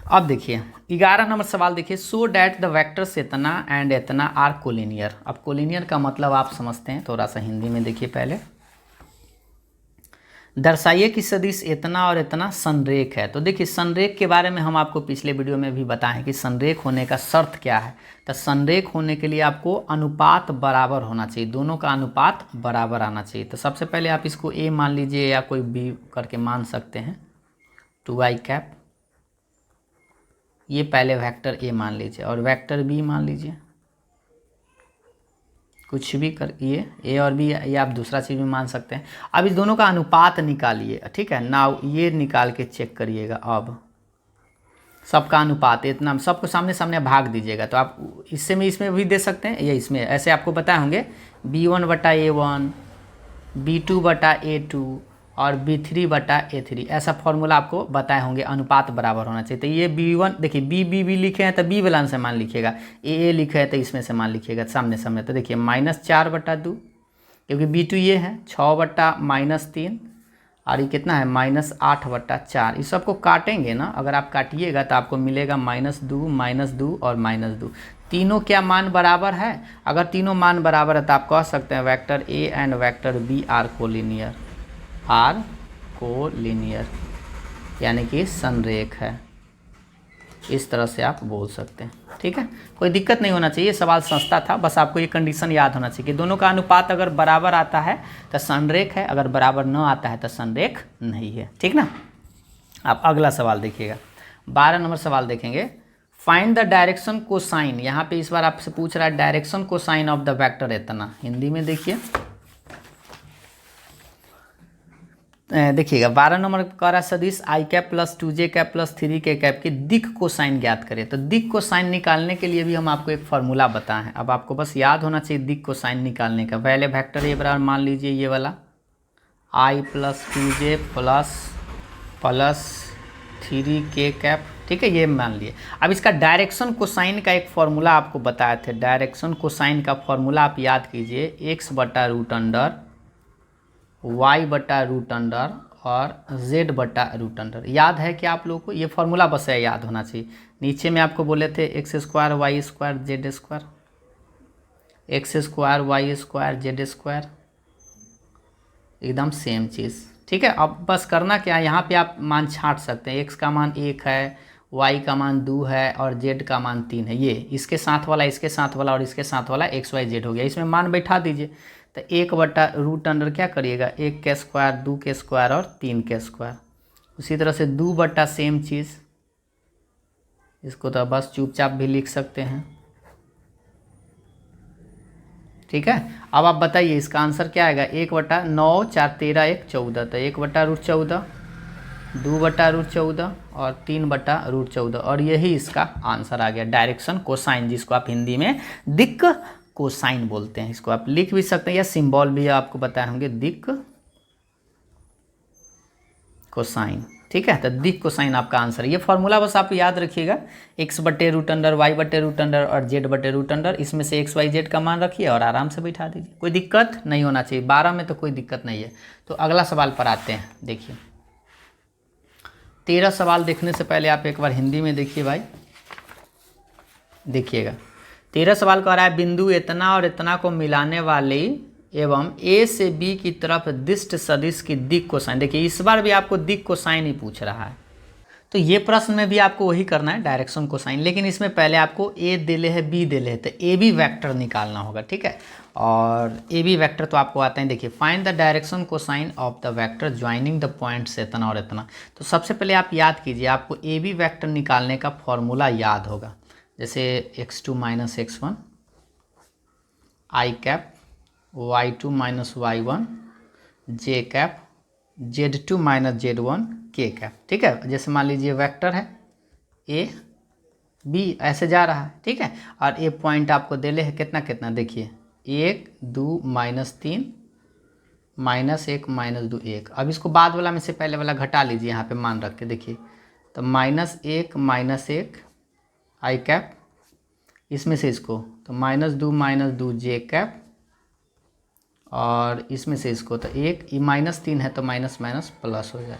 अब देखिए 11 नंबर सवाल देखिए, सो डैट द वेक्टर्स इतना एंड इतना आर कोलिनियर। अब कोलिनियर का मतलब आप समझते हैं, थोड़ा सा हिंदी में देखिए पहले। दर्शाइए कि सदिश इतना और इतना संरेख है। तो देखिए संरेख के बारे में हम आपको पिछले वीडियो में भी बताएं कि संरेख होने का शर्त क्या है। तो संरेख होने के लिए आपको अनुपात बराबर होना चाहिए, दोनों का अनुपात बराबर आना चाहिए। तो सबसे पहले आप इसको ए मान लीजिए या कोई बी करके मान सकते हैं, 2i कैप, ये पहले वेक्टर ए मान लीजिए, और वेक्टर बी मान लीजिए, कुछ भी करिए, ए और बी, ये आप दूसरा चीज़ भी मान सकते हैं। अब इस दोनों का अनुपात निकालिए, ठीक है ना, ये निकाल के चेक करिएगा। अब सबका अनुपात इतना, सबको सामने सामने भाग दीजिएगा। तो आप इससे में इसमें भी दे सकते हैं, ये इसमें ऐसे आपको बताए होंगे B1/A1, B2/A2 और B3/A3, ऐसा फॉर्मूला आपको बताए होंगे। अनुपात बराबर होना चाहिए। तो ये B1 देखिए, B लिखे हैं तो बी वाला से मान लिखिएगा, ए लिखे हैं तो इसमें से मान लिखिएगा सामने सामने। तो देखिए -4/2, क्योंकि B2 ये है 6/-3, और ये कितना है -8/4। इस सबको काटेंगे ना, अगर आप काटिएगा तो आपको मिलेगा -2 और -2। तीनों क्या मान बराबर है? अगर तीनों मान बराबर है तो आप कह सकते हैं vector A and vector B are collinear, यानी कि संरेख है। इस तरह से आप बोल सकते हैं, ठीक है। कोई दिक्कत नहीं होना चाहिए, सवाल सस्ता था, बस आपको ये कंडीशन याद होना चाहिए कि दोनों का अनुपात अगर बराबर आता है तो संरेख है, अगर बराबर न आता है तो संरेख नहीं है, ठीक ना। आप अगला सवाल देखिएगा, 12 नंबर सवाल देखेंगे। Find the direction cosine. यहाँ पे इस बार आपसे पूछ रहा है direction cosine of the vector इतना। हिंदी में देखिए, देखिएगा 12 नंबर कह रहा सदिश i cap plus 2j cap plus 3k cap की दिक कोसाइन ज्ञात करें। तो दिक कोसाइन निकालने के लिए भी हम आपको एक फार्मूला बताए हैं। अब आपको बस याद होना चाहिए दिक कोसाइन निकालने का। पहले वेक्टर ए बराबर मान लीजिए ये वाला i plus 2j plus 3k cap, ठीक है, ये मान लिए। अब इसका डायरेक्शन कोसाइन का एक फार्मूला आपको बताए थे। डायरेक्शन कोसाइन का फार्मूला आप याद कीजिए, x/√अंडर, y/√अंडर और z/√अंडर। याद है कि आप लोगों को ये फार्मूला बस है, याद होना चाहिए। नीचे में आपको बोले थे x² y² z², x² y² z², एकदम सेम चीज़, ठीक है। अब बस करना क्या है, यहाँ पे आप मान छांट सकते हैं। x का मान 1 है, y का मान 2 है और z का मान 3 है। ये इसके साथ वाला, इसके साथ वाला और इसके साथ वाला x y z हो गया। इसमें मान बैठा दीजिए। तो 1/√अंडर क्या करिएगा, 1k², 2k² और 3k²। उसी तरह से 2/ सेम चीज़, इसको तो बस चुपचाप भी लिख सकते हैं, ठीक है। अब आप बताइए इसका आंसर क्या आएगा। 1/9 4 13 1 14, तो 1/√14, 2/√14 और 3/√14, और यही इसका आंसर आ गया डायरेक्शन कोसाइन, जिसको आप हिंदी में दिक कोसाइन बोलते हैं। इसको आप लिख भी सकते हैं या सिंबल भी आपको बताए होंगे, दिक कोसाइन, ठीक है। तो दिक कोसाइन आपका आंसर। ये फॉर्मूला बस आप याद रखिएगा, x/√अंडर, y/√अंडर और z/√अंडर। इसमें से x y z का मान रखिए और आराम से बैठा दीजिए, कोई दिक्कत नहीं होना चाहिए। 12 में तो कोई दिक्कत नहीं है। तो अगला सवाल पर आते हैं। देखिए 13 सवाल देखने से पहले आप एक बार हिंदी में देखिए भाई, देखिएगा 13 सवाल कह रहा है बिंदु इतना और इतना को मिलाने वाली एवं ए से बी की तरफ दिष्ट सदिश की दिक् कोसाइन। देखिए इस बार भी आपको दिक् कोसाइन ही पूछ रहा है, तो ये प्रश्न में भी आपको वही करना है, डायरेक्शन कोसाइन, लेकिन इसमें पहले आपको ए दिले है बी दिले है, तो ए बी वेक्टर निकालना होगा। ठीक है, और ए बी वेक्टर तो आपको आते हैं। देखिए find the direction cosine of the vector joining the points इतना और इतना। तो सबसे पहले आप याद कीजिए, आपको ए बी वेक्टर निकालने का फॉर्मूला याद होगा, जैसे x2 माइनस x1 आई कैप, y2 माइनस y1 जे कैप, z2 माइनस z1 के कैप। ठीक है, जैसे मान लीजिए वेक्टर है ए बी ऐसे जा रहा है। ठीक है, और ए पॉइंट आपको देले है कितना कितना, देखिए 1 2 माइनस 3 माइनस 1 माइनस 2 1। अब इसको बाद वाला में से पहले वाला घटा लीजिए यहाँ पे मान रख के, देखिए तो -1 -1 आई कैप, इसमें से इसको तो -2 जे कैप, और इसमें से इसको तो 1 -3 है तो माइनस माइनस प्लस हो जाए।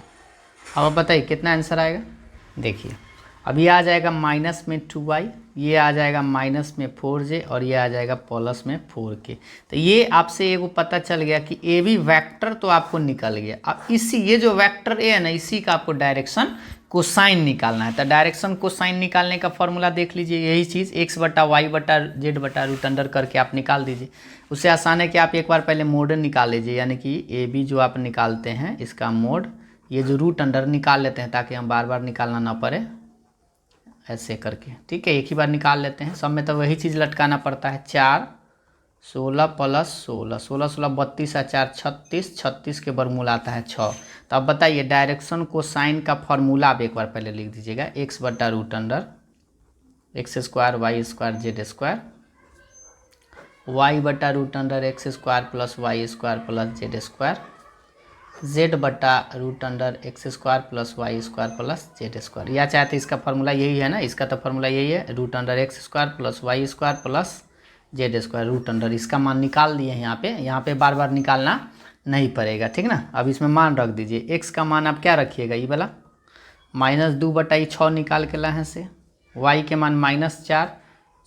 अब बताइए कितना आंसर आएगा। देखिए अब ये आ जाएगा माइनस में 2y, ये आ जाएगा माइनस में 4j, और ये आ जाएगा प्लस में 4k। तो ये आपसे एगो पता चल गया कि ए बी वेक्टर तो आपको निकल गया। अब इसी ये जो वेक्टर ए है ना, इसी का आपको डायरेक्शन कोसाइन निकालना है। तो डायरेक्शन कोसाइन निकालने का फॉर्मूला देख लीजिए, यही चीज़ x बटा वाई बटा जेड बटा रूट अंडर करके आप निकाल दीजिए। उससे आसान है कि आप एक बार पहले मोड निकाल लीजिए, यानी कि ए बी जो आप निकालते हैं इसका मोड, ये जो रूट अंडर निकाल लेते हैं ताकि हम बार बार निकालना ना पड़े ऐसे करके। ठीक है, एक ही बार निकाल लेते हैं, सब में तो वही चीज़ लटकाना पड़ता है। 4 16 प्लस 16 16 16 32 और 4 36, 36 के वर्गमूल आता है 6। तो अब बताइए डायरेक्शन कोसाइन का फॉर्मूला आप एक बार पहले लिख दीजिएगा, x बटा root under x square y square z square, y बटा root under x square plus y square plus z square, z बटा root under x square plus y square plus z square. या चाहे तो इसका formula यही है ना, इसका तो फॉर्मूला यही है, root under x square plus y square plus z square root under. इसका मान निकाल दिए हैं यहाँ पे बार बार निकालना नहीं पड़ेगा। ठीक ना, अब इसमें मान रख दीजिए, एक्स का मान आप क्या रखिएगा, ये वाला -2 बटा 6 निकाल के लाए से, वाई के मान -4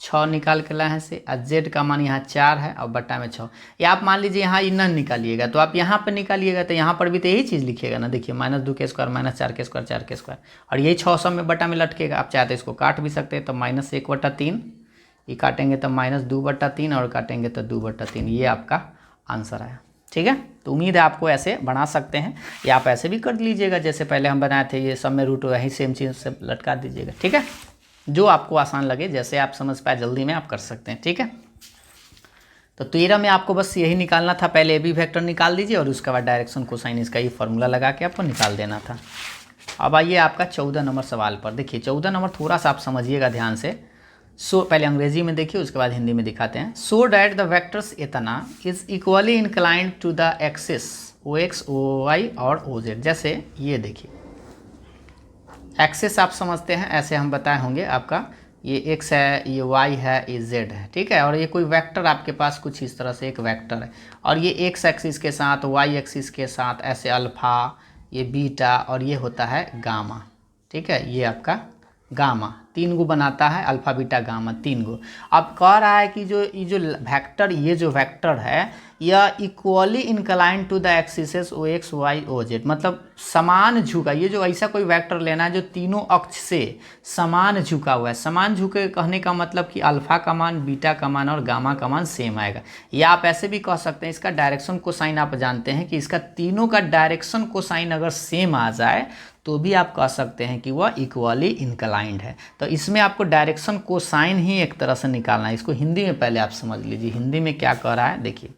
6 निकाल के लाए से, और जेड का मान यहाँ 4 है और बटा में 6। या आप मान लीजिए यहाँ इन्ना निकालिएगा, तो आप यहाँ पर निकालिएगा तो यहाँ पर भी तो यही चीज़ लिखिएगा ना। देखिए -2 के स्क्वायर -4 के स्क्वायर 4 के स्क्वायर, और यही 6 सब में बटा में लटकेगा। आप चाहते इसको काट भी सकते हैं, तो -1 बटा 3, ये काटेंगे तो -2 बटा 3, और काटेंगे तो 2 बटा 3। ये आपका आंसर आया। ठीक है, तो उम्मीद है आपको ऐसे बना सकते हैं, या आप ऐसे भी कर लीजिएगा जैसे पहले हम बनाए थे, ये सब में रूट वही सेम चीज़ से लटका दीजिएगा। ठीक है, जो आपको आसान लगे, जैसे आप समझ पाए जल्दी में आप कर सकते हैं। ठीक है, तो 13 में आपको बस यही निकालना था, पहले ए बी वेक्टर निकाल दीजिए और उसके बाद डायरेक्शन कोसाइन इसका ये फॉर्मूला लगा के आपको निकाल देना था। अब आइए आपका 14 नंबर सवाल पर। देखिए 14 नंबर थोड़ा सा आप समझिएगा ध्यान से। पहले अंग्रेजी में देखिए, उसके बाद हिंदी में दिखाते हैं। सो डैट द वेक्टर्स इतना is equally inclined to the axis O X O Y और ओ जेड। जैसे ये देखिए एक्सिस आप समझते हैं, ऐसे हम बताए होंगे, आपका ये x है, ये y है, ये z है। ठीक है, और ये कोई वेक्टर आपके पास कुछ इस तरह से एक वेक्टर है, और ये x एक्सिस के साथ y एक्सिस के साथ ऐसे अल्फा, ये बीटा, और ये होता है गामा। ठीक है, ये आपका गामा 3 गो बनाता है, अल्फा बीटा गामा 3 गो। अब कह रहा है कि ये जो वेक्टर है यह equally incline to the axes O X Y O Z, मतलब समान झुका। ये जो ऐसा कोई वेक्टर लेना है जो तीनों अक्ष से समान झुका हुआ है। समान झुके कहने का मतलब कि अल्फा का मान, बीटा का मान और गामा का मान सेम आएगा। या आप ऐसे भी कह सकते हैं, इसका डायरेक्शन कोसाइन आप जानते हैं कि इसका तीनों का डायरेक्शन कोसाइन अगर सेम आ जाए तो भी आप कह सकते हैं कि वह इक्वली इंक्लाइंड है। तो इसमें आपको डायरेक्शन कोसाइन ही एक तरह से निकालना है। इसको हिंदी में पहले आप समझ लीजिए, हिंदी में क्या कह रहा है। देखिए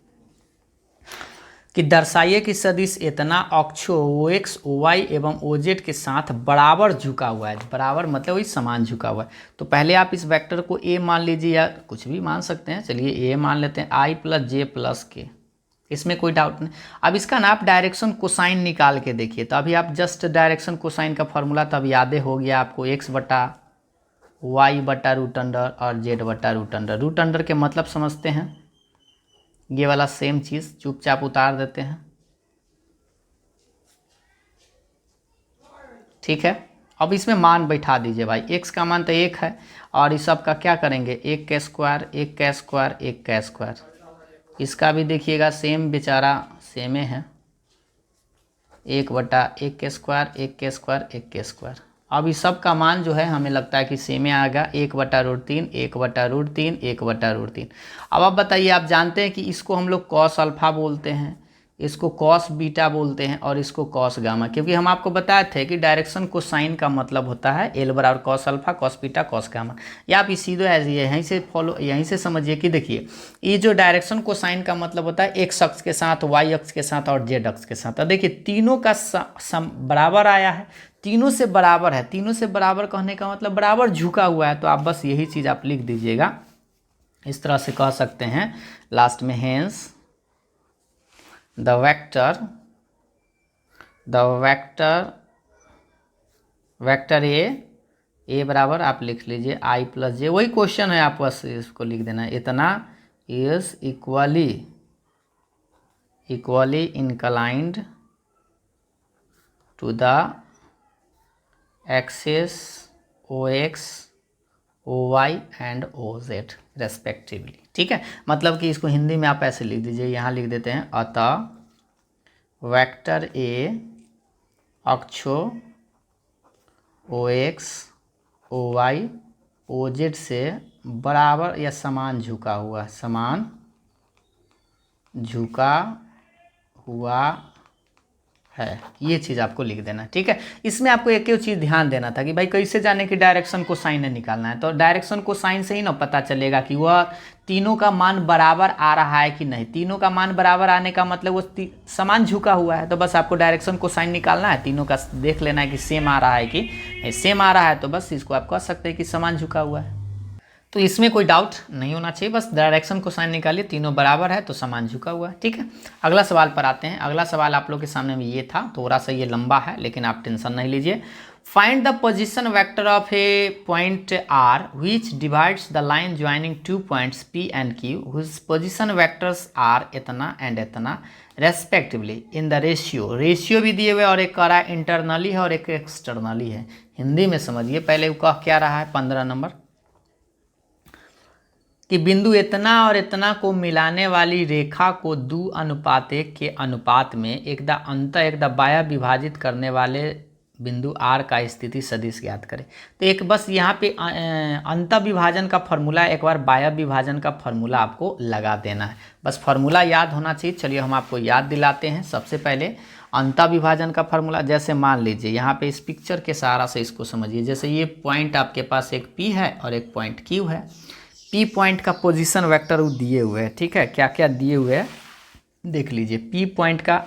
कि दर्शाइए कि सदिश इतना अक्षों ओ एक्स ओ वाई एवं ओ जेड के साथ बराबर झुका हुआ है। बराबर मतलब वही समान झुका हुआ है। तो पहले आप इस वेक्टर को ए मान लीजिए, या कुछ भी मान सकते हैं। चलिए ए मान लेते हैं, आई प्लस जे प्लस के, इसमें कोई डाउट नहीं। अब इसका ना आप डायरेक्शन कोसाइन निकाल के देखिए। तो अभी आप जस्ट डायरेक्शन कोसाइन का फॉर्मूला तब याद हो गया आपको, एक्स बटा वाई बटा रूट अंडर और जेड बटा रूट अंडर। रूट अंडर के मतलब समझते हैं, ये वाला सेम चीज़ चुपचाप उतार देते हैं। ठीक है, अब इसमें मान बैठा दीजिए भाई, x का मान तो 1 है और इस सब का क्या करेंगे, 1 का स्क्वायर 1 का स्क्वायर 1 का स्क्वायर। इसका भी देखिएगा सेम बेचारा सेमे है, 1/1 का स्क्वायर 1 का स्क्वायर 1 का स्क्वायर। अब इस सब का मान जो है हमें लगता है कि सेम ही आएगा, 1/√3 1/√3 1/√3। अब आप बताइए, आप जानते हैं कि इसको हम लोग कॉस अल्फा बोलते हैं, इसको कॉस बीटा बोलते हैं और इसको कॉस गामा, क्योंकि हम आपको बताए थे कि डायरेक्शन को साइन का मतलब होता है एल बराबर cos alpha cos beta cos gamma. या आप इस सीधे ऐसे यहीं से फॉलो यहीं से समझिए कि देखिए ये जो डायरेक्शन को साइन का मतलब होता है एक्स अक्ष के साथ, वाई अक्ष के साथ और जेड अक्ष के साथ। अब देखिए तीनों का बराबर आया है, तीनों से बराबर है, तीनों से बराबर कहने का मतलब बराबर झुका हुआ है। तो आप बस यही चीज़ आप लिख दीजिएगा, इस तरह से कह सकते हैं लास्ट में, हेंस द वेक्टर ए बराबर आप लिख लीजिए आई प्लस जे। वही क्वेश्चन है, आप बस इसको लिख देना, इतना is equally inclined to the axis OX OY and OZ respectively. ठीक है, मतलब कि इसको हिंदी में आप ऐसे लिख दीजिए, यहाँ लिख देते हैं, अतः वेक्टर ए अक्षों OX OY OZ से बराबर या समान झुका हुआ है, ये चीज़ आपको लिख देना। ठीक है, इसमें आपको एक चीज़ ध्यान देना था कि भाई कैसे जाने कि डायरेक्शन को साइन निकालना है। तो डायरेक्शन को साइन से ही ना पता चलेगा कि वह तीनों का मान बराबर आ रहा है कि नहीं। तीनों का मान बराबर आने का मतलब वो समान झुका हुआ है। तो बस आपको डायरेक्शन को साइन निकालना है, तीनों का देख लेना है कि सेम आ रहा है कि नहीं। सेम आ रहा है तो बस इसको आप कह सकते हैं कि समान झुका हुआ है। तो इसमें कोई डाउट नहीं होना चाहिए, बस डायरेक्शन को साइन निकालिए, तीनों बराबर है तो समान झुका हुआ है। ठीक है, अगला सवाल पर आते हैं। अगला सवाल आप लोग के सामने में ये था, थोड़ा सा ये लंबा है लेकिन आप टेंशन नहीं लीजिए। Find the position vector of a point R which divides the line joining two points P and Q whose position vectors are इतना एंड इतना रेस्पेक्टिवली इन द रेशियो भी दिए हुए और एक कह रहा है इंटरनली है और एक एक्सटर्नली है। हिंदी में समझिए, पहले वो कह क्या रहा है 15 नंबर कि बिंदु इतना और इतना को मिलाने वाली रेखा को 2:1 के अनुपात में एक बाह्य विभाजित करने वाले बिंदु R का स्थिति सदिश ज्ञात करें। तो एक बस यहाँ पे अंत विभाजन का फॉर्मूला, एक बार बाह्य विभाजन का फॉर्मूला आपको लगा देना है, बस फॉर्मूला याद होना चाहिए। चलिए हम आपको याद दिलाते हैं। सबसे पहले अंत विभाजन का फॉर्मूला, जैसे मान लीजिए यहाँ पे इस पिक्चर के सहारा से इसको समझिए। जैसे ये पॉइंट आपके पास एक P है और एक पॉइंट Q है। P पॉइंट का पोजीशन वेक्टर दिए हुए हैं। ठीक है, क्या क्या दिए हुए हैं देख लीजिए। P पॉइंट का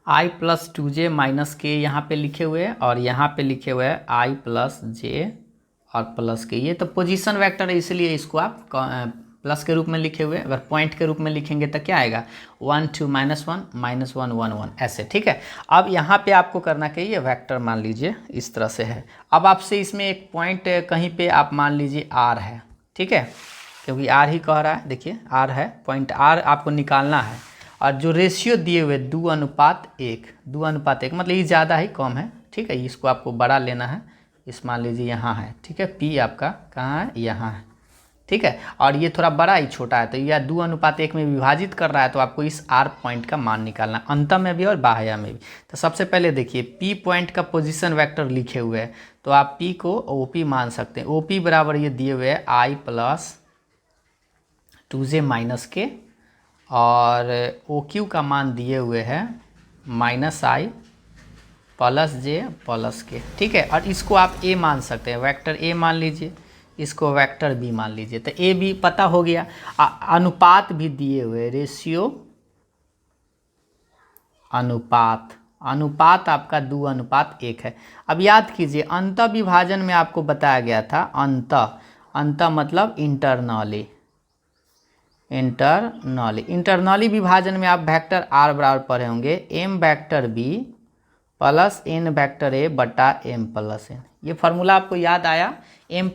I प्लस 2J माइनस के यहाँ पे लिखे हुए हैं और यहाँ पे लिखे हुए हैं I प्लस J और प्लस के। ये तो पोजीशन वेक्टर है, इसलिए इसको आप प्लस के रूप में लिखे हुए। अगर पॉइंट के रूप में लिखेंगे तो क्या आएगा 1 2 -1 -1 1 1 ऐसे। ठीक है, अब यहाँ पे आपको करना क्या, ये वेक्टर मान लीजिए इस तरह से है। अब आपसे इसमें एक पॉइंट कहीं पे आप मान लीजिए R है। ठीक है, क्योंकि R ही कह रहा है, देखिए R है, पॉइंट R आपको निकालना है। और जो रेशियो दिए हुए 2:1 मतलब ये ज़्यादा ही कम है। ठीक है, इसको आपको बड़ा लेना है। इस मान लीजिए यहाँ है। ठीक है, P आपका कहाँ है, यहाँ है। ठीक है, और ये थोड़ा बड़ा ही छोटा है, तो यह 2:1 में विभाजित कर रहा है। तो आपको इस R पॉइंट का मान निकालना, अंत में भी और बाह्य में भी। तो सबसे पहले देखिए P पॉइंट का पोजीशन वेक्टर लिखे हुए हैं, तो आप P को OP मान सकते हैं। OP बराबर ये दिए हुए है I प्लस 2J माइनस के और OQ का मान दिए हुए हैं -I प्लस J प्लस के। ठीक है, और इसको आप A मान सकते हैं, वेक्टर A मान लीजिए, इसको वेक्टर B मान लीजिए। तो A भी पता हो गया। अनुपात भी दिए हुए, रेशियो अनुपात आपका 2:1 है। अब याद कीजिए, अंत विभाजन में आपको बताया गया था अंत मतलब इंटरनली विभाजन में आप वेक्टर R बराबर पढ़े होंगे m vector B plus n vector A बटा m प्लस n। ये फार्मूला आपको याद आया, m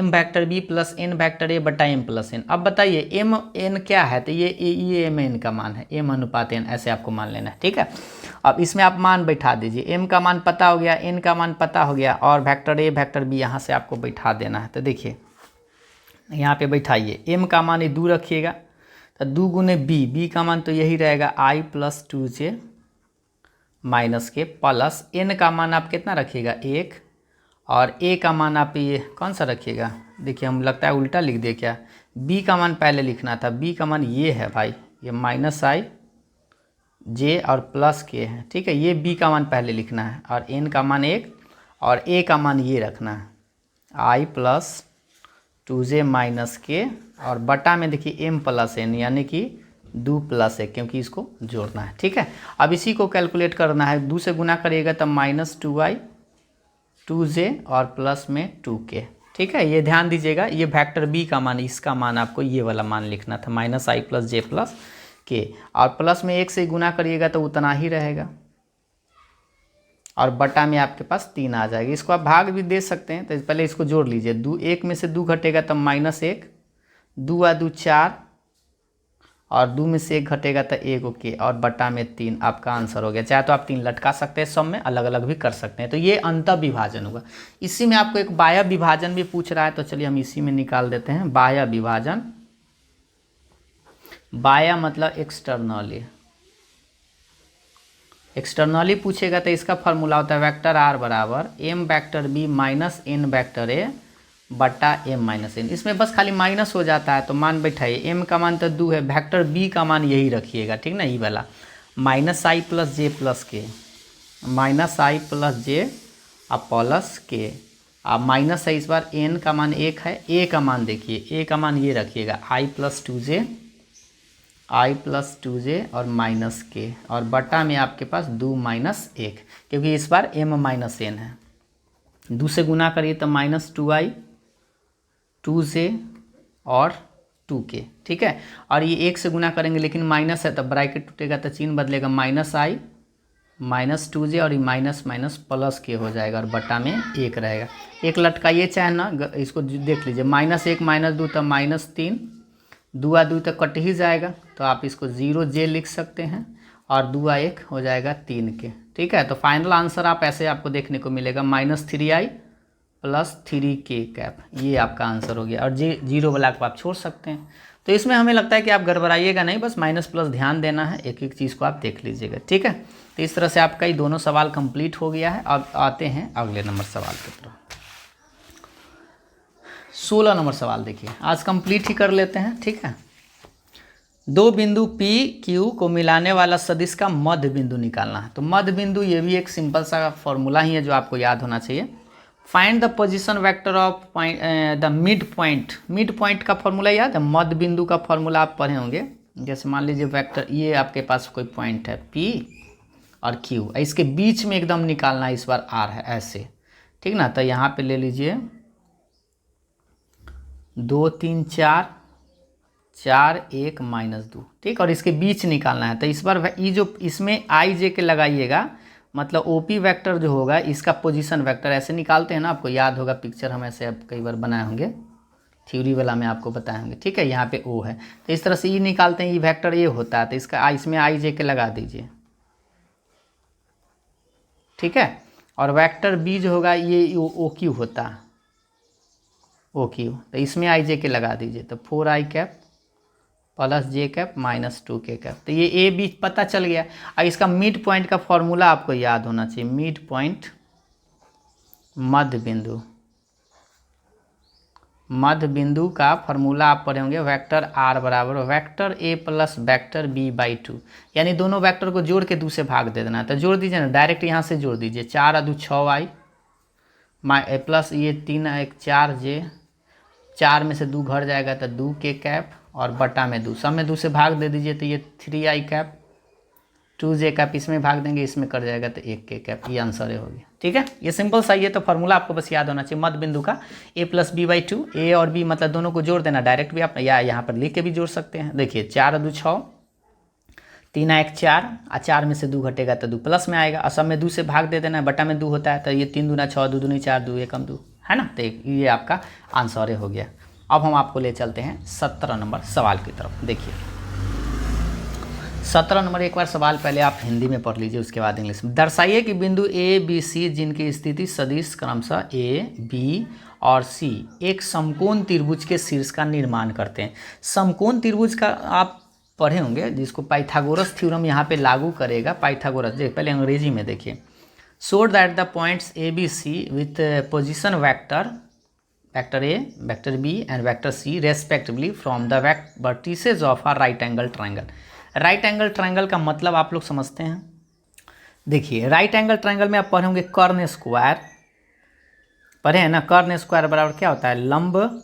vector B plus n vector A बटा m प्लस n। अब बताइए m n क्या है, तो ये m n का मान है, m/n ऐसे आपको मान लेना है। ठीक है, अब इसमें आप मान बैठा दीजिए, m का मान पता हो गया, n का मान पता हो गया, और वेक्टर a वेक्टर b यहाँ से आपको बैठा देना है। तो देखिए यहाँ पे बैठाइए, m का मान 2 रखिएगा, तो 2 गुने b का मान तो यही रहेगा i प्लस 2j माइनस के, प्लस n का मान आप कितना रखिएगा 1, और a का मान आप ये कौन सा रखिएगा, देखिए हम लगता है उल्टा लिख दिए क्या, b का मान पहले लिखना था, b का मान ये है भाई, ये माइनस i j और प्लस के है, ठीक है, ये b का मान पहले लिखना है, और n का मान 1 और a का मान ये रखना है i प्लस 2j माइनस के, और बटा में देखिए m प्लस n यानी कि 2 प्लस 1, क्योंकि इसको जोड़ना है, ठीक है। अब इसी को कैलकुलेट करना है, 2 से गुना करिएगा तब माइनस 2i 2j और प्लस में 2k, ठीक है। ये ध्यान दीजिएगा, ये वेक्टर b का मान, इसका मान आपको ये वाला मान लिखना था, minus i plus j plus के, और प्लस में 1 से गुना करिएगा तो उतना ही रहेगा, और बटा में आपके पास 3 आ जाएगी। इसको आप भाग भी दे सकते हैं, तो पहले इसको जोड़ लीजिए, 1 में से 2 घटेगा तब माइनस 1, 2 आ 2 4, और 2 में से 1 घटेगा तो 1 ओके, और बटा में 3 आपका आंसर हो गया। चाहे तो आप 3 लटका सकते हैं, सब में अलग अलग भी कर सकते हैं। तो ये अंत विभाजन होगा। इसी में आपको एक बाह्य विभाजन भी पूछ रहा है, तो चलिए हम इसी में निकाल देते हैं बाह्य विभाजन। बाह्य मतलब एक्सटर्नली, एक्सटर्नली पूछेगा तो इसका फॉर्मूला होता है वेक्टर आर बराबर m vector b minus n vector a बटा m माइनस n। इसमें बस खाली माइनस हो जाता है, तो मान बैठाइए, m का मान तो 2 है, वेक्टर b का मान यही रखिएगा, ठीक ना, ये वाला minus i plus J plus के, माइनस i प्लस जे अब प्लस के, अब माइनस है, इस बार n का मान 1 है, a का मान देखिए, a का मान ये रखिएगा i plus 2j, i plus 2j और माइनस के, और बटा में आपके पास 2 माइनस 1, क्योंकि इस बार m माइनस n है। 2 से गुना करिए तो माइनस 2i 2j और 2k, ठीक है। और ये 1 से गुना करेंगे, लेकिन माइनस है तो ब्रैकेट टूटेगा तो चिन्ह बदलेगा, माइनस i माइनस 2j और ये माइनस माइनस प्लस के हो जाएगा, और बटा में 1 रहेगा। एक लटकाइए चाहे ना, इसको देख लीजिए, माइनस 1 माइनस 2 तो माइनस 3, 2 आ 2 तक कट ही जाएगा, तो आप इसको 0j लिख सकते हैं, और 2 आ 1 हो जाएगा 3 के, ठीक है। तो फाइनल आंसर आप ऐसे आपको देखने को मिलेगा minus 3i plus 3k cap, ये आपका आंसर हो गया। और जे 0 वाला को आप छोड़ सकते हैं। तो इसमें हमें लगता है कि आप गड़बड़ाइएगा नहीं, बस माइनस प्लस ध्यान देना है, एक एक चीज़ को आप देख लीजिएगा, ठीक है। तो इस तरह से आपका ये दोनों सवाल कंप्लीट हो गया है। अब आते हैं अगले नंबर सवाल की तरफ। 16 नंबर सवाल देखिए, आज कंप्लीट ही कर लेते हैं, ठीक है। दो बिंदु P Q को मिलाने वाला सदिश का मध्य बिंदु निकालना है। तो मध्य बिंदु ये भी एक सिंपल सा फॉर्मूला ही है जो आपको याद होना चाहिए। Find the position vector of the mid point. Mid point का फॉर्मूला याद है, मध्य बिंदु का फॉर्मूला आप पढ़े होंगे। जैसे मान लीजिए वेक्टर, ये आपके पास कोई पॉइंट है P और Q, इसके बीच में एकदम निकालना है, इस बार R है ऐसे, ठीक ना। तो यहाँ पे ले लीजिए 2 3 4 4 1 माइनस 2, ठीक, और इसके बीच निकालना है। तो इस बार ये जो इसमें आई जे के लगाइएगा, मतलब ओपी वेक्टर जो होगा इसका पोजीशन वेक्टर ऐसे निकालते हैं ना, आपको याद होगा, पिक्चर हम ऐसे अब कई बार बनाए होंगे, थ्योरी वाला में आपको बताए होंगे, ठीक है। यहाँ पे ओ है, तो इस तरह से ये निकालते हैं, ये वेक्टर ये होता है, तो इसका इसमें आई जे के लगा दीजिए, ठीक है। और वेक्टर बी जो होगा ये ओ क्यू होता है, ओ क्यू, तो इसमें आई जे के लगा दीजिए, तो 4i कैप प्लस जे कैप माइनस 2k कैप। तो ये ए बी पता चल गया। अब इसका मिड पॉइंट का फॉर्मूला आपको याद होना चाहिए, मिड पॉइंट मध्य बिंदु, मध्य बिंदु का फॉर्मूला आप पढ़े होंगे, वेक्टर आर बराबर vector A plus vector B by 2, यानी दोनों वेक्टर को जोड़ के 2 से भाग दे देना है। तो जोड़ दीजिए ना, डायरेक्ट यहाँ से जोड़ दीजिए, 4 आ 2 6i प्लस ये 3 1 4j, 4 में से 2 घट जाएगा तो 2k कैप, और बटा में 2, सब में 2 से भाग दे दीजिए, तो ये 3i कैप 2j कैप, इसमें भाग देंगे, इसमें कट जाएगा तो 1k कैप, ये आंसर हो गया, ठीक है। ये सिंपल सा, ये तो फॉर्मूला आपको बस याद होना चाहिए मध्य बिंदु का, a प्लस बी बाई 2, ए और बी मतलब दोनों को जोड़ देना, डायरेक्ट भी आप या यहाँ पर लिख के भी जोड़ सकते हैं। देखिए 4 आ 2 6, 3 आ 1 4, और 4 में से 2 घटेगा तो 2 प्लस में आएगा, और सब में 2 से भाग दे देना, बटा में 2 होता है, तो ये 3 दूना 6, 2 दूनी 4, 2 एकम 2, है ना। तो ये आपका आंसर हो गया। अब हम आपको ले चलते हैं 17 नंबर सवाल की तरफ। देखिए 17 नंबर एक बार सवाल पहले आप हिंदी में पढ़ लीजिए, उसके बाद इंग्लिश में। दर्शाइए कि बिंदु ए बी सी जिनकी स्थिति सदिश क्रमशः ए बी और सी एक समकोण त्रिभुज के शीर्ष का निर्माण करते हैं। समकोण त्रिभुज का आप पढ़े होंगे, जिसको पाइथागोरस थ्योरम यहाँ पे लागू करेगा। पाइथागोरस देखिए, पहले अंग्रेजी में देखिए। Show that the points A B C with position vector A, vector B and vector C respectively from the vertices of a right angle triangle। Right angle triangle का मतलब आप लोग समझते हैं। देखिए राइट एंगल ट्रायंगल में आप पढ़े होंगे कर्ण स्क्वायर, पढ़े हैं ना। कर्ण स्क्वायर बराबर क्या होता है? लंब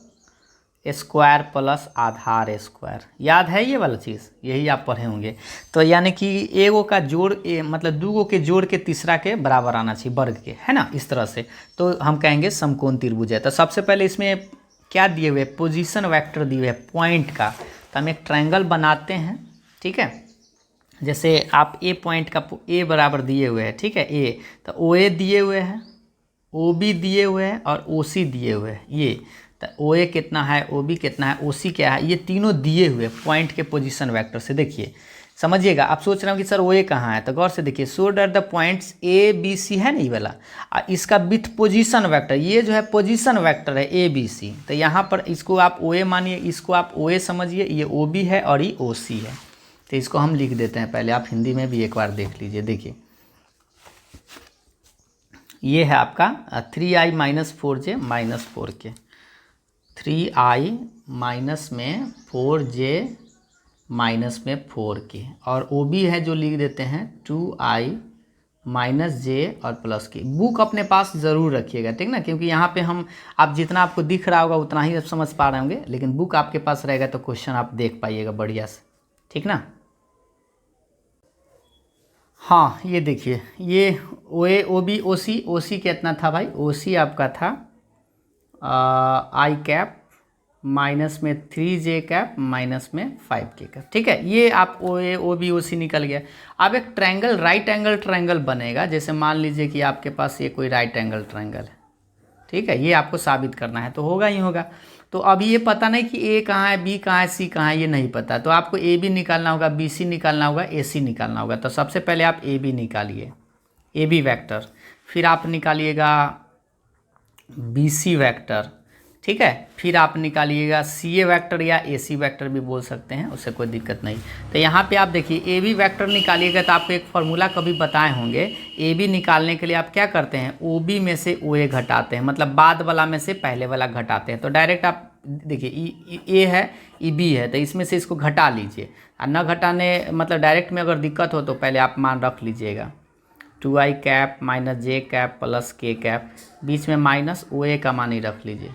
स्क्वायर प्लस आधार स्क्वायर। याद है ये वाला चीज़? यही आप पढ़े होंगे। तो यानी कि एगो का जोड़ मतलब दूगो के जोड़ के तीसरा के बराबर आना चाहिए, वर्ग के, है ना, इस तरह से। तो हम कहेंगे समकोण त्रिभुज है। तो सबसे पहले इसमें क्या दिए हुए? पोजीशन वेक्टर दिए हुए है पॉइंट का। तो हम एक ट्रायंगल बनाते हैं, ठीक है। जैसे आप ए पॉइंट का ए बराबर दिए हुए हैं, ठीक है, ए। तो ओ ए दिए हुए हैं, ओ बी दिए हुए हैं और ओ सी दिए हुए हैं। ये तो ओ ए कितना है, ओ बी कितना है, ओ सी क्या है, ये तीनों दिए हुए पॉइंट के पोजीशन वेक्टर से। देखिए समझिएगा, आप सोच रहे हो कि सर ओ ए कहाँ है, तो गौर से देखिए। So that the points A B C है ना ये वाला, इसका विथ पोजीशन वेक्टर, ये जो है पोजीशन वेक्टर है ए बी सी। तो यहाँ पर इसको आप ओ ए मानिए, इसको आप ओ ए समझिए, ये ओ बी है और ये ओ सी है। तो इसको हम लिख देते हैं, पहले आप हिंदी में भी एक बार देख लीजिए। देखिए ये है आपका 3i minus 4j minus 4k, 3i minus में 4j माइनस में 4k, और ओ बी है जो लिख देते हैं 2i माइनस जे और प्लस के। बुक अपने पास ज़रूर रखिएगा, ठीक ना, क्योंकि यहाँ पे हम आप जितना आपको दिख रहा होगा उतना ही आप समझ पा रहे होंगे, लेकिन बुक आपके पास रहेगा तो क्वेश्चन आप देख पाइएगा बढ़िया से, ठीक ना। हाँ ये देखिए, ये ओ ए ओ बी ओ सी कितना था भाई? ओ सी आपका था आई कैप माइनस में 3j कैप माइनस में 5k कैप, ठीक है। ये आप ओ ए ओ बी ओ सी निकल गया। अब एक ट्रायंगल राइट एंगल ट्रायंगल बनेगा। जैसे मान लीजिए कि आपके पास ये कोई राइट एंगल ट्रायंगल है, ठीक है, ये आपको साबित करना है, तो होगा ही होगा। तो अभी ये पता नहीं कि ए कहाँ है, बी कहाँ है, सी कहाँ है, ये नहीं पता। तो आपको ए बी निकालना होगा, बी सी निकालना होगा, ए सी निकालना होगा। तो सबसे पहले आप ए बी निकालिए, ए बी वैक्टर, फिर आप निकालिएगा बी सी वैक्टर, ठीक है, फिर आप निकालिएगा सी ए वैक्टर या ए सी वैक्टर भी बोल सकते हैं, उससे कोई दिक्कत नहीं। तो यहाँ पे आप देखिए ए बी वैक्टर निकालिएगा तो आपको एक फार्मूला कभी बताए होंगे। ए बी निकालने के लिए आप क्या करते हैं? ओ बी में से ओ ए घटाते हैं, मतलब बाद वाला में से पहले वाला घटाते हैं। तो डायरेक्ट आप देखिए ए है, ई बी है, तो इसमें से इसको घटा लीजिए। और न घटाने मतलब डायरेक्ट में अगर दिक्कत हो तो पहले आप मान रख लीजिएगा 2i कैप माइनस जे कैप प्लस के कैप, बीच में माइनस ओ ए का मान ही रख लीजिए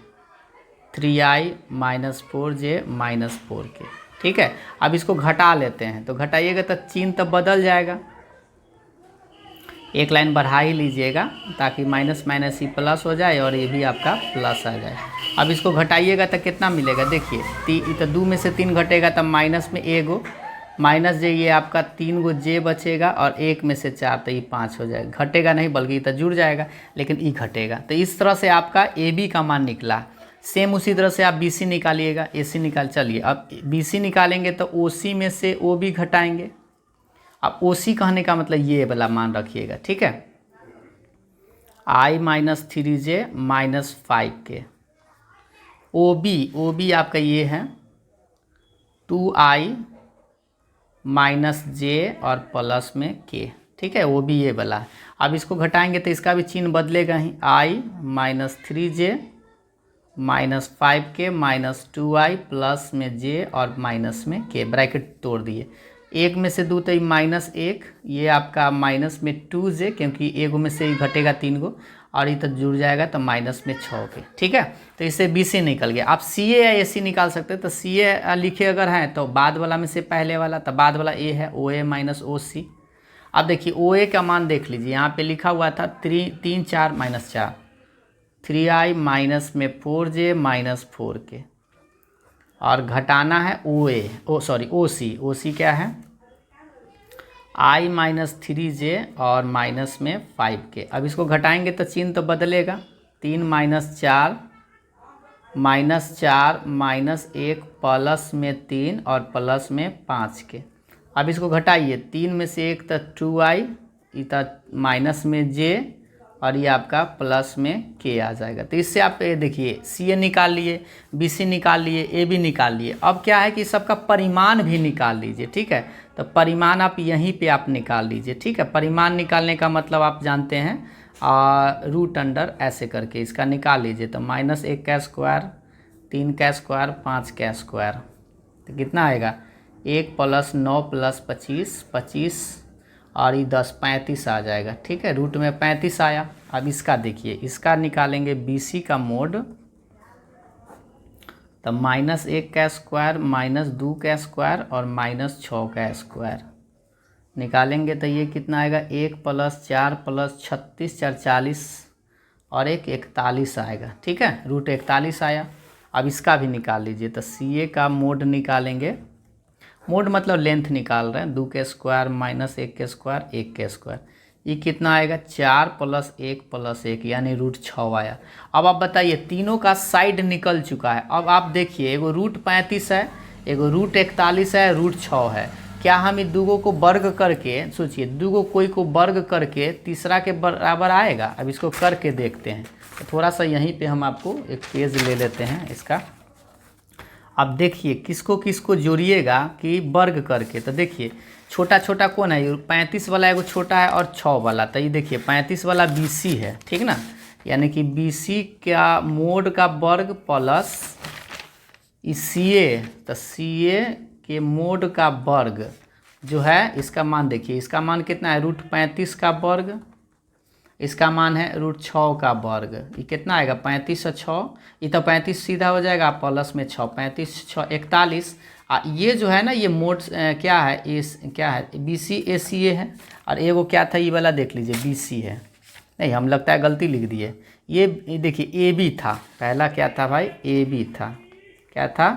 3i minus 4j minus 4k, ठीक है। अब इसको घटा लेते हैं, तो घटाइएगा तो चिन्ह तो बदल जाएगा, एक लाइन बढ़ा ही लीजिएगा ताकि माइनस माइनस ही प्लस हो जाए और ये भी आपका प्लस आ जाए। अब इसको घटाइएगा तो कितना मिलेगा? देखिए तो 2 में से 3 घटेगा तब माइनस में एगो माइनस जे, ये आपका 3 गो जे बचेगा और 1 में से 4 तो ये 5 हो जाएगा। घटेगा नहीं बल्कि ये तो जुड़ जाएगा, लेकिन ई घटेगा। तो इस तरह से आपका ए बी का मान निकला। सेम उसी तरह से आप बी सी निकालिएगा, ए सी निकाल। चलिए अब बी सी निकालेंगे तो ओ सी में से ओ बी घटाएंगे। अब ओ सी कहने का मतलब ये वाला मान रखिएगा, ठीक है, i minus 3j minus 5k। O B आपका ये है 2i माइनस जे और प्लस में k, ठीक है, वो भी ये वाला। अब इसको घटाएंगे तो इसका भी चिन्ह बदलेगा ही, i minus 3j minus 5k minus 2i plus में j और माइनस में k, ब्रैकेट तोड़ दिए। 1 में से 2 तो ये माइनस 1, ये आपका माइनस में 2j, क्योंकि एगो में से ही घटेगा 3 गो और ये तो जुड़ जाएगा तो माइनस में 6k, ठीक है। तो इससे बी सी निकल गया। आप सी ए या ए सी निकाल सकते हैं। तो सी ए लिखे अगर हैं तो बाद वाला में से पहले वाला, तो बाद वाला ए है ओ ए माइनस ओ सी। अब देखिए ओ ए का मान देख लीजिए, यहाँ पे लिखा हुआ था 3 4 माइनस 4, 3i माइनस में 4j माइनस 4k, और घटाना है ओ सी क्या है i माइनस 3j और माइनस में 5k। अब इसको घटाएंगे तो चिन्ह तो बदलेगा, 3 माइनस 4 माइनस 4 माइनस 1 प्लस में 3 और प्लस में 5k। अब इसको घटाइए, 3 में से 1 तो 2i, इतना माइनस में j, और ये आपका प्लस में k आ जाएगा। तो इससे आप ये देखिए सी ए निकाल लिए, बी सी निकाल लिए, ए बी निकाल लिए। अब क्या है कि सबका परिमाण भी निकाल लीजिए, ठीक है। तो परिमाण आप यहीं पे आप निकाल लीजिए, ठीक है। परिमाण निकालने का मतलब आप जानते हैं रूट अंडर ऐसे करके इसका निकाल लीजिए। तो -1 का स्क्वायर, 3 का स्क्वायर, 5 का स्क्वायर, तो कितना आएगा 1 + 9 + 25, 25 और ये 10, 35 आ जाएगा, ठीक है। रूट में 35 आया। अब इसका देखिए, इसका निकालेंगे BC का मोड, तो -1 का स्क्वायर, -2 का स्क्वायर और -6 का स्क्वायर निकालेंगे तो ये कितना आएगा 1 + 4 + 36, 4 40 और 1 41 आएगा, ठीक है। रूट 41 आया। अब इसका भी निकाल लीजिए। तो CA का मोड निकालेंगे, मोड मतलब लेंथ निकाल रहे हैं, 2 के स्क्वायर -1 के स्क्वायर, 1 के स्क्वायर, ये कितना आएगा 4 + 1 + 1 यानी रूट 6 आया। अब आप बताइए, तीनों का साइड निकल चुका है। अब आप देखिए, एगो रूट 35 है, एगो रूट 41 है, रूट 6 है। क्या हम इन दूगों को वर्ग करके, सोचिए दूगो कोई को वर्ग करके तीसरा के बराबर आएगा? अब इसको करके देखते हैं। तो थोड़ा सा यहीं पे हम आपको एक पेज ले लेते हैं इसका। अब देखिए किसको किसको जोड़िएगा कि वर्ग करके। तो देखिए छोटा छोटा कौन है, 35 वाला एगो छोटा है और 6 वाला। तो ये देखिए 35 वाला BC है, ठीक ना, यानी कि BC का मोड का वर्ग प्लस CA, तो CA के मोड का वर्ग जो है, इसका मान देखिए, इसका मान कितना है √35 का वर्ग, इसका मान है √6 का वर्ग। ये कितना आएगा 35 और 6, ये तो 35 सीधा हो जाएगा, प्लस में 6, 35 6 41। ये जो है ना, ये मोड क्या है, क्या है BC ACA है, और एगो क्या था ये वाला देख लीजिए BC है, नहीं हम लगता है गलती लिख दिए। ये देखिए AB था, पहला क्या था भाई AB था, क्या था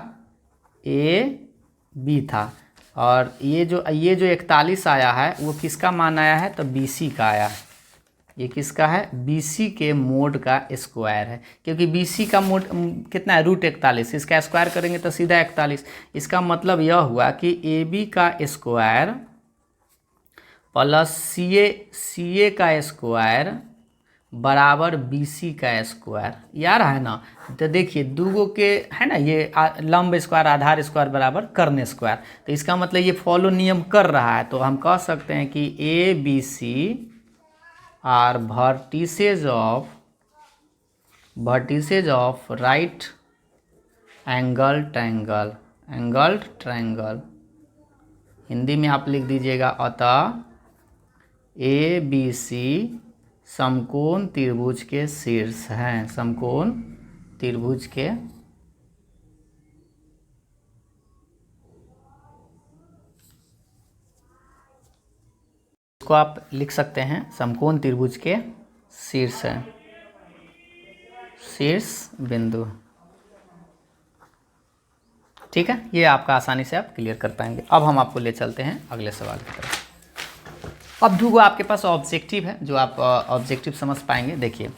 AB था। और ये जो 41 आया है वो किसका मान आया है, तो BC का आया है। ये किसका है, BC के मोड का स्क्वायर है, क्योंकि BC का मोड कितना है √41, इसका स्क्वायर करेंगे तो सीधा 41। इसका मतलब यह हुआ कि AB का स्क्वायर प्लस CA का स्क्वायर बराबर BC का स्क्वायर। यार है ना। तो देखिए दूगो के है ना, ये लंब स्क्वायर आधार स्क्वायर बराबर कर्ण स्क्वायर। तो इसका मतलब ये फॉलो नियम कर रहा है। तो हम कह सकते हैं कि ABC are vertices of right angle triangle। Hindi में आप लिख दीजिएगा, अतः ABC समकोण त्रिभुज के शीर्ष हैं, समकोण त्रिभुज के को आप लिख सकते हैं समकोण त्रिभुज के शीर्ष है, शीर्ष बिंदु, ठीक है। ये आपका आसानी से आप क्लियर कर पाएंगे। अब हम आपको ले चलते हैं अगले सवाल की तरफ। अब दूगो आपके पास ऑब्जेक्टिव है जो आप ऑब्जेक्टिव समझ पाएंगे। देखिए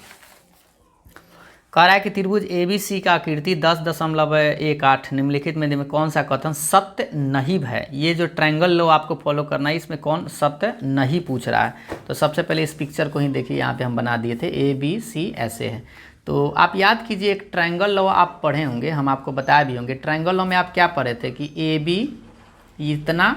कह रहा है कि त्रिभुज ABC का आकृति 10.18 निम्नलिखित में कौन सा कथन सत्य नहीं है। ये जो ट्रायंगल लो आपको फॉलो करना है, इसमें कौन सत्य नहीं पूछ रहा है। तो सबसे पहले इस पिक्चर को ही देखिए, यहाँ पे हम बना दिए थे ABC ऐसे है। तो आप याद कीजिए, एक ट्रायंगल लॉ आप पढ़े होंगे, हम आपको बताया भी होंगे। ट्रायंगल लॉ में आप क्या पढ़े थे कि AB इतना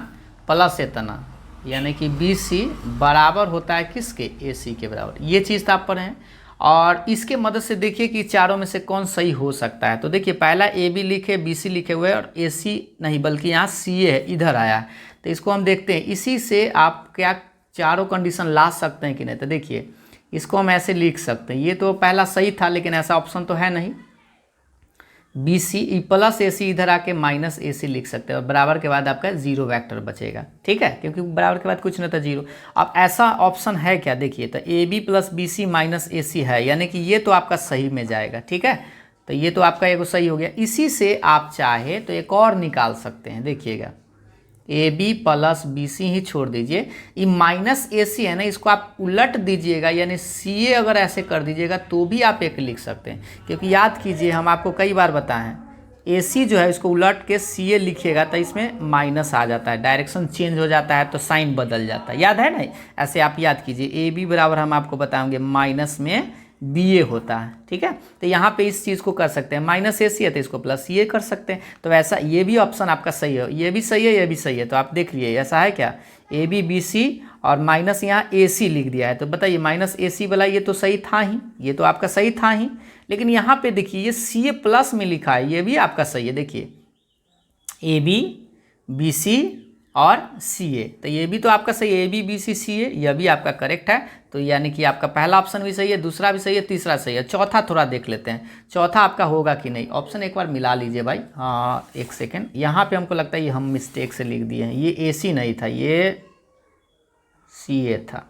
प्लस इतना, यानी कि BC बराबर होता है किसके, AC के बराबर। ये चीज़ तो आप पढ़े हैं। और इसके मदद से देखिए कि चारों में से कौन सही हो सकता है। तो देखिए पहला AB लिखे, BC लिखे हुए और AC नहीं बल्कि यहाँ CA है, इधर आया है। तो इसको हम देखते हैं, इसी से आप क्या चारों कंडीशन ला सकते हैं कि नहीं। तो देखिए इसको हम ऐसे लिख सकते हैं, ये तो पहला सही था लेकिन ऐसा ऑप्शन तो है नहीं। BC प्लस AC इधर आके -AC लिख सकते हैं और बराबर के बाद आपका 0 वेक्टर बचेगा, ठीक है, क्योंकि बराबर के बाद कुछ नहीं था 0। अब ऐसा ऑप्शन है क्या, देखिए तो AB + BC -AC है, यानी कि ये तो आपका सही में जाएगा, ठीक है। तो ये तो आपका एगो सही हो गया। इसी से आप चाहे तो एक और निकाल सकते हैं। देखिएगा AB + BC ही छोड़ दीजिए, ये -AC है ना, इसको आप उलट दीजिएगा, यानी CA अगर ऐसे कर दीजिएगा तो भी आप एक लिख सकते हैं। क्योंकि याद कीजिए हम आपको कई बार बताएं, AC जो है इसको उलट के CA लिखिएगा तो इसमें माइनस आ जाता है, डायरेक्शन चेंज हो जाता है तो साइन बदल जाता है, याद है ना? ऐसे आप याद कीजिए, AB बराबर हम आपको बताएंगे माइनस में BA होता है, ठीक है। तो यहाँ पे इस चीज़ को कर सकते हैं, माइनस AC है तो इसको प्लस CA कर सकते हैं। तो ऐसा ये भी ऑप्शन आपका सही है, ये भी सही है, ये भी सही है। तो आप देख लिए ऐसा है क्या, AB BC और माइनस यहाँ AC लिख दिया है। तो बताइए माइनस AC वाला ये तो सही था ही, ये तो आपका सही था ही, लेकिन यहाँ पे देखिए ये CA प्लस में लिखा है, ये भी आपका सही है। देखिए AB BC और CA, तो ये भी तो आपका सही है, AB BC CA, यह भी आपका करेक्ट है। तो यानी कि आपका पहला ऑप्शन भी सही है, दूसरा भी सही है, तीसरा सही है। चौथा थोड़ा देख लेते हैं, चौथा आपका होगा कि नहीं। ऑप्शन एक बार मिला लीजिए भाई। हाँ एक सेकेंड, यहाँ पे हमको लगता है ये हम मिस्टेक से लिख दिए हैं, ये AC नहीं था, ये CA था,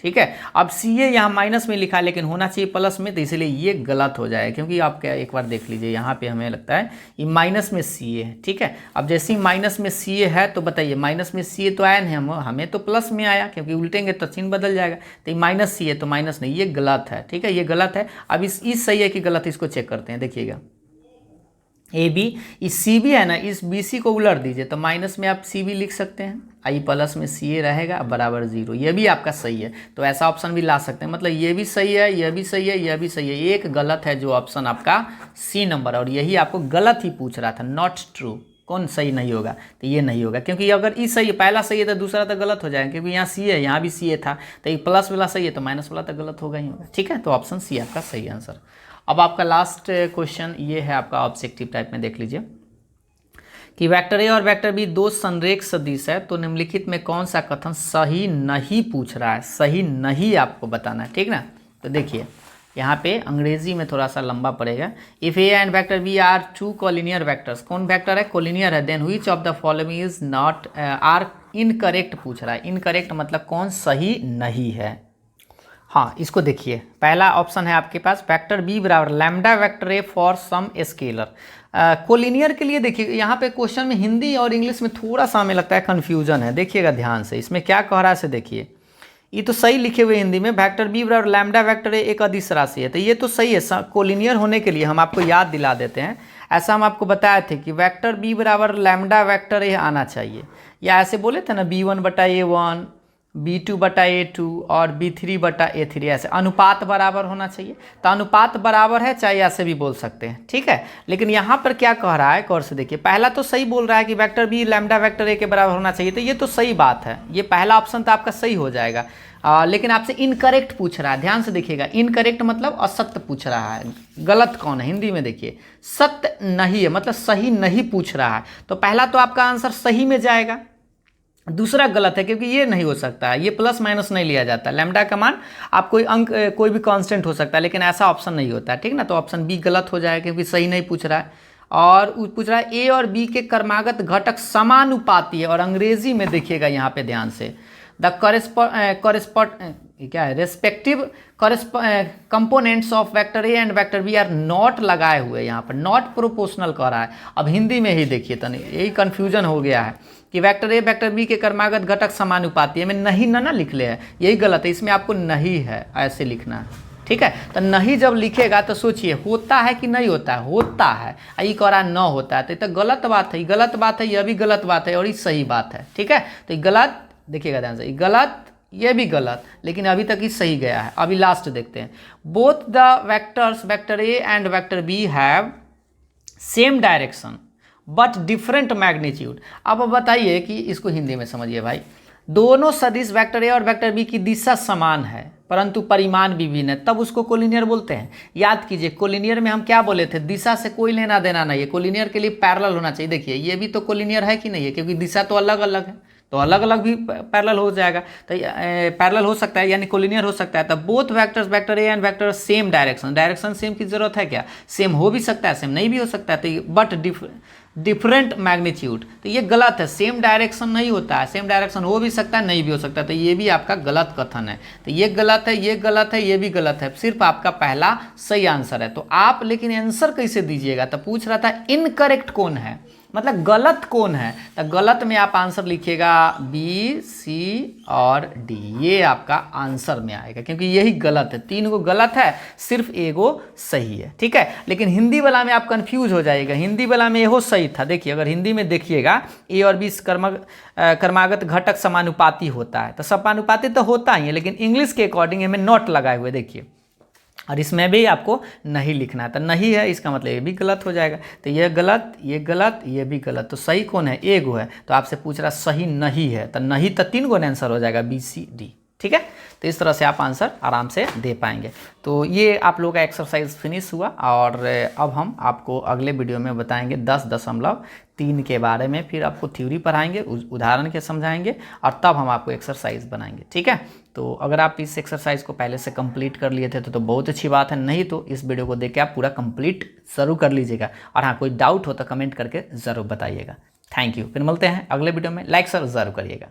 ठीक है। अब CA यहाँ माइनस में लिखा है लेकिन होना चाहिए प्लस में, तो इसलिए ये गलत हो जाएगा, क्योंकि आप क्या एक बार देख लीजिए यहाँ पे हमें लगता है ये माइनस में CA है, ठीक है। अब जैसे ही माइनस में CA है तो बताइए माइनस में CA तो आया नहीं, हमें तो प्लस में आया, क्योंकि उल्टेंगे तो चिन्ह बदल जाएगा। तो ये माइनस CA तो माइनस नहीं, ये गलत है, ठीक है, ये गलत है। अब इस सही है कि गलत, इसको चेक करते हैं। देखिएगा AB, इस CB है ना, इस BC को उलट दीजिए तो माइनस में आप CB लिख सकते हैं, आई प्लस में CA रहेगा बराबर 0, ये भी आपका सही है। तो ऐसा ऑप्शन भी ला सकते हैं, मतलब ये भी सही है, यह भी सही है, यह भी सही है। एक गलत है जो ऑप्शन आपका C नंबर, और यही आपको गलत ही पूछ रहा था, नॉट ट्रू। कौन सही नहीं होगा, तो ये नहीं होगा, क्योंकि अगर ई सही है, पहला सही है तो दूसरा तो गलत हो जाएगा, क्योंकि यहाँ C है, यहाँ भी CA था, तो ये प्लस वाला सही है तो माइनस वाला तो गलत होगा ही होगा, ठीक है। तो ऑप्शन C आपका सही आंसर। अब आपका लास्ट क्वेश्चन ये है आपका ऑब्जेक्टिव टाइप में, देख लीजिए कि वेक्टर ए और वेक्टर बी दो संरेख सदिश है, तो निम्नलिखित में कौन सा कथन सही नहीं पूछ रहा है, सही नहीं आपको बताना है, ठीक ना। तो देखिए यहाँ पे अंग्रेजी में थोड़ा सा लंबा पड़ेगा। If A and vector B are two collinear vectors, कौन वेक्टर है, कोलिनियर है, then which of the following is not or incorrect पूछ रहा है। इनकरेक्ट मतलब कौन सही नहीं है। हाँ इसको देखिए, पहला ऑप्शन है आपके पास वेक्टर बी बराबर lambda vector A for some scalar. Collinear के लिए देखिए यहाँ पे क्वेश्चन में हिंदी और इंग्लिश में थोड़ा सा हमें लगता है कन्फ्यूजन है, देखिएगा ध्यान से, इसमें क्या कह रहा है से देखिए। ये तो सही लिखे हुए हिंदी में, वेक्टर बी बराबर लैम्डा वेक्टर ए एक अदिश राशि है, तो ये तो सही है। कोलिनियर होने के लिए हम आपको याद दिला देते हैं, ऐसा हम आपको बताए थे कि वेक्टर बी बराबर लैम्डा वेक्टर ए आना चाहिए, या ऐसे बोले थे ना B1/A1, B2/A2 और B3/A3, ऐसे अनुपात बराबर होना चाहिए। तो अनुपात बराबर है, चाहे ऐसे भी बोल सकते हैं, ठीक है। लेकिन यहाँ पर क्या कह रहा है, गौर से देखिए, पहला तो सही बोल रहा है कि vector B lambda vector A के बराबर होना चाहिए, तो ये तो सही बात है, ये पहला ऑप्शन तो आपका सही हो जाएगा। लेकिन आपसे इनकरेक्ट पूछ रहा है, ध्यान से देखिएगा, इनकरेक्ट मतलब असत्य पूछ रहा है। गलत कौन है, हिंदी में देखिए सत्य नहीं है, मतलब सही नहीं पूछ रहा है। तो पहला तो आपका आंसर सही में जाएगा, दूसरा गलत है, क्योंकि ये नहीं हो सकता है, ये प्लस माइनस नहीं लिया जाता। लैम्डा का मान आप कोई अंक कोई भी कांस्टेंट हो सकता है, लेकिन ऐसा ऑप्शन नहीं होता है, ठीक ना। तो ऑप्शन बी गलत हो जाएगा, क्योंकि सही नहीं पूछ रहा है। और पूछ रहा है ए और बी के क्रमागत घटक समानुपाती है, और अंग्रेजी में देखिएगा यहाँ पे ध्यान से, द क्या है, respective components of vector A and vector B are not लगाए हुए, यहाँ पर नॉट प्रोपोर्शनल कह रहा है। अब हिंदी में ही देखिए, तनी यही कन्फ्यूजन हो गया है कि वेक्टर ए वेक्टर बी के क्रमागत घटक समानुपाती है, में नहीं ना लिख ले है, यही गलत है, इसमें आपको नहीं है ऐसे लिखना है, ठीक है। तो नहीं जब लिखेगा तो सोचिए होता है कि नहीं होता है, होता है, ये कह रहा न होता है, तो ये तो गलत बात है, ये गलत बात है, यह भी गलत बात है, और ये सही बात है, ठीक है। तो ये गलत, देखिएगा ध्यान से, ये गलत, ये भी गलत, लेकिन अभी तक ये सही गया है। अभी लास्ट देखते हैं, both the vectors vector A and vector B have same direction but different magnitude. अब बताइए कि इसको हिंदी में समझिए भाई, दोनों सदिश वेक्टर ए और वेक्टर बी की दिशा समान है परंतु परिमाण विभिन्न है, तब उसको कोलिनियर बोलते हैं। याद कीजिए कोलिनियर में हम क्या बोले थे, दिशा से कोई लेना देना नहीं है, कोलिनियर के लिए पैरेलल होना चाहिए। देखिए ये भी तो कोलिनियर है कि नहीं है, क्योंकि दिशा तो अलग अलग है, तो अलग अलग भी पैरेलल हो जाएगा, तो पैरेलल हो सकता है, यानी कोलिनियर हो सकता है। तब both vectors vector A and vector same direction, direction same की जरूरत है क्या, सेम हो भी सकता है, सेम नहीं भी हो सकता है, तो बट डिफरेंट मैग्नीट्यूड, तो ये गलत है, सेम डायरेक्शन नहीं होता है, सेम डायरेक्शन हो भी सकता है, नहीं भी हो सकता, तो ये भी आपका गलत कथन है। तो ये गलत है, ये गलत है, ये भी गलत है, सिर्फ आपका पहला सही आंसर है। तो आप लेकिन आंसर कैसे दीजिएगा, तो पूछ रहा था इनकरेक्ट कौन है, मतलब गलत कौन है, तो गलत में आप आंसर लिखिएगा बी, सी और डी, ये आपका आंसर में आएगा, क्योंकि यही गलत है। 3 गो गलत है, सिर्फ एगो सही है, ठीक है। लेकिन हिंदी वाला में आप कंफ्यूज हो जाएगा, हिंदी वाला में एहो सही था। देखिए, अगर हिंदी में देखिएगा ए और बी कर्मागत घटक समानुपाती होता है, तो समानुपाती तो होता ही है, लेकिन इंग्लिश के अकॉर्डिंग हमें नॉट लगाए हुए देखिए, और इसमें भी आपको नहीं लिखना है, तो नहीं है इसका मतलब ये भी गलत हो जाएगा। तो ये गलत, ये गलत, ये भी गलत, तो सही कौन है, ए गो है। तो आपसे पूछ रहा सही नहीं है, तो नहीं तो 3 गो आंसर हो जाएगा बी, सी, डी, ठीक है। तो इस तरह से आप आंसर आराम से दे पाएंगे। तो ये आप लोगों का एक्सरसाइज फिनिश हुआ, और अब हम आपको अगले वीडियो में बताएंगे 10.3 के बारे में, फिर आपको थ्योरी पढ़ाएंगे, उदाहरण के समझाएंगे, और तब हम आपको एक्सरसाइज बनाएंगे, ठीक है। तो अगर आप इस एक्सरसाइज को पहले से कंप्लीट कर लिए थे तो बहुत अच्छी बात है, नहीं तो इस वीडियो को देख के आप पूरा कंप्लीट ज़रूर कर लीजिएगा। और हाँ, कोई डाउट हो तो कमेंट करके ज़रूर बताइएगा। Thank you. फिर मिलते हैं अगले वीडियो में, लाइक ज़रूर करिएगा।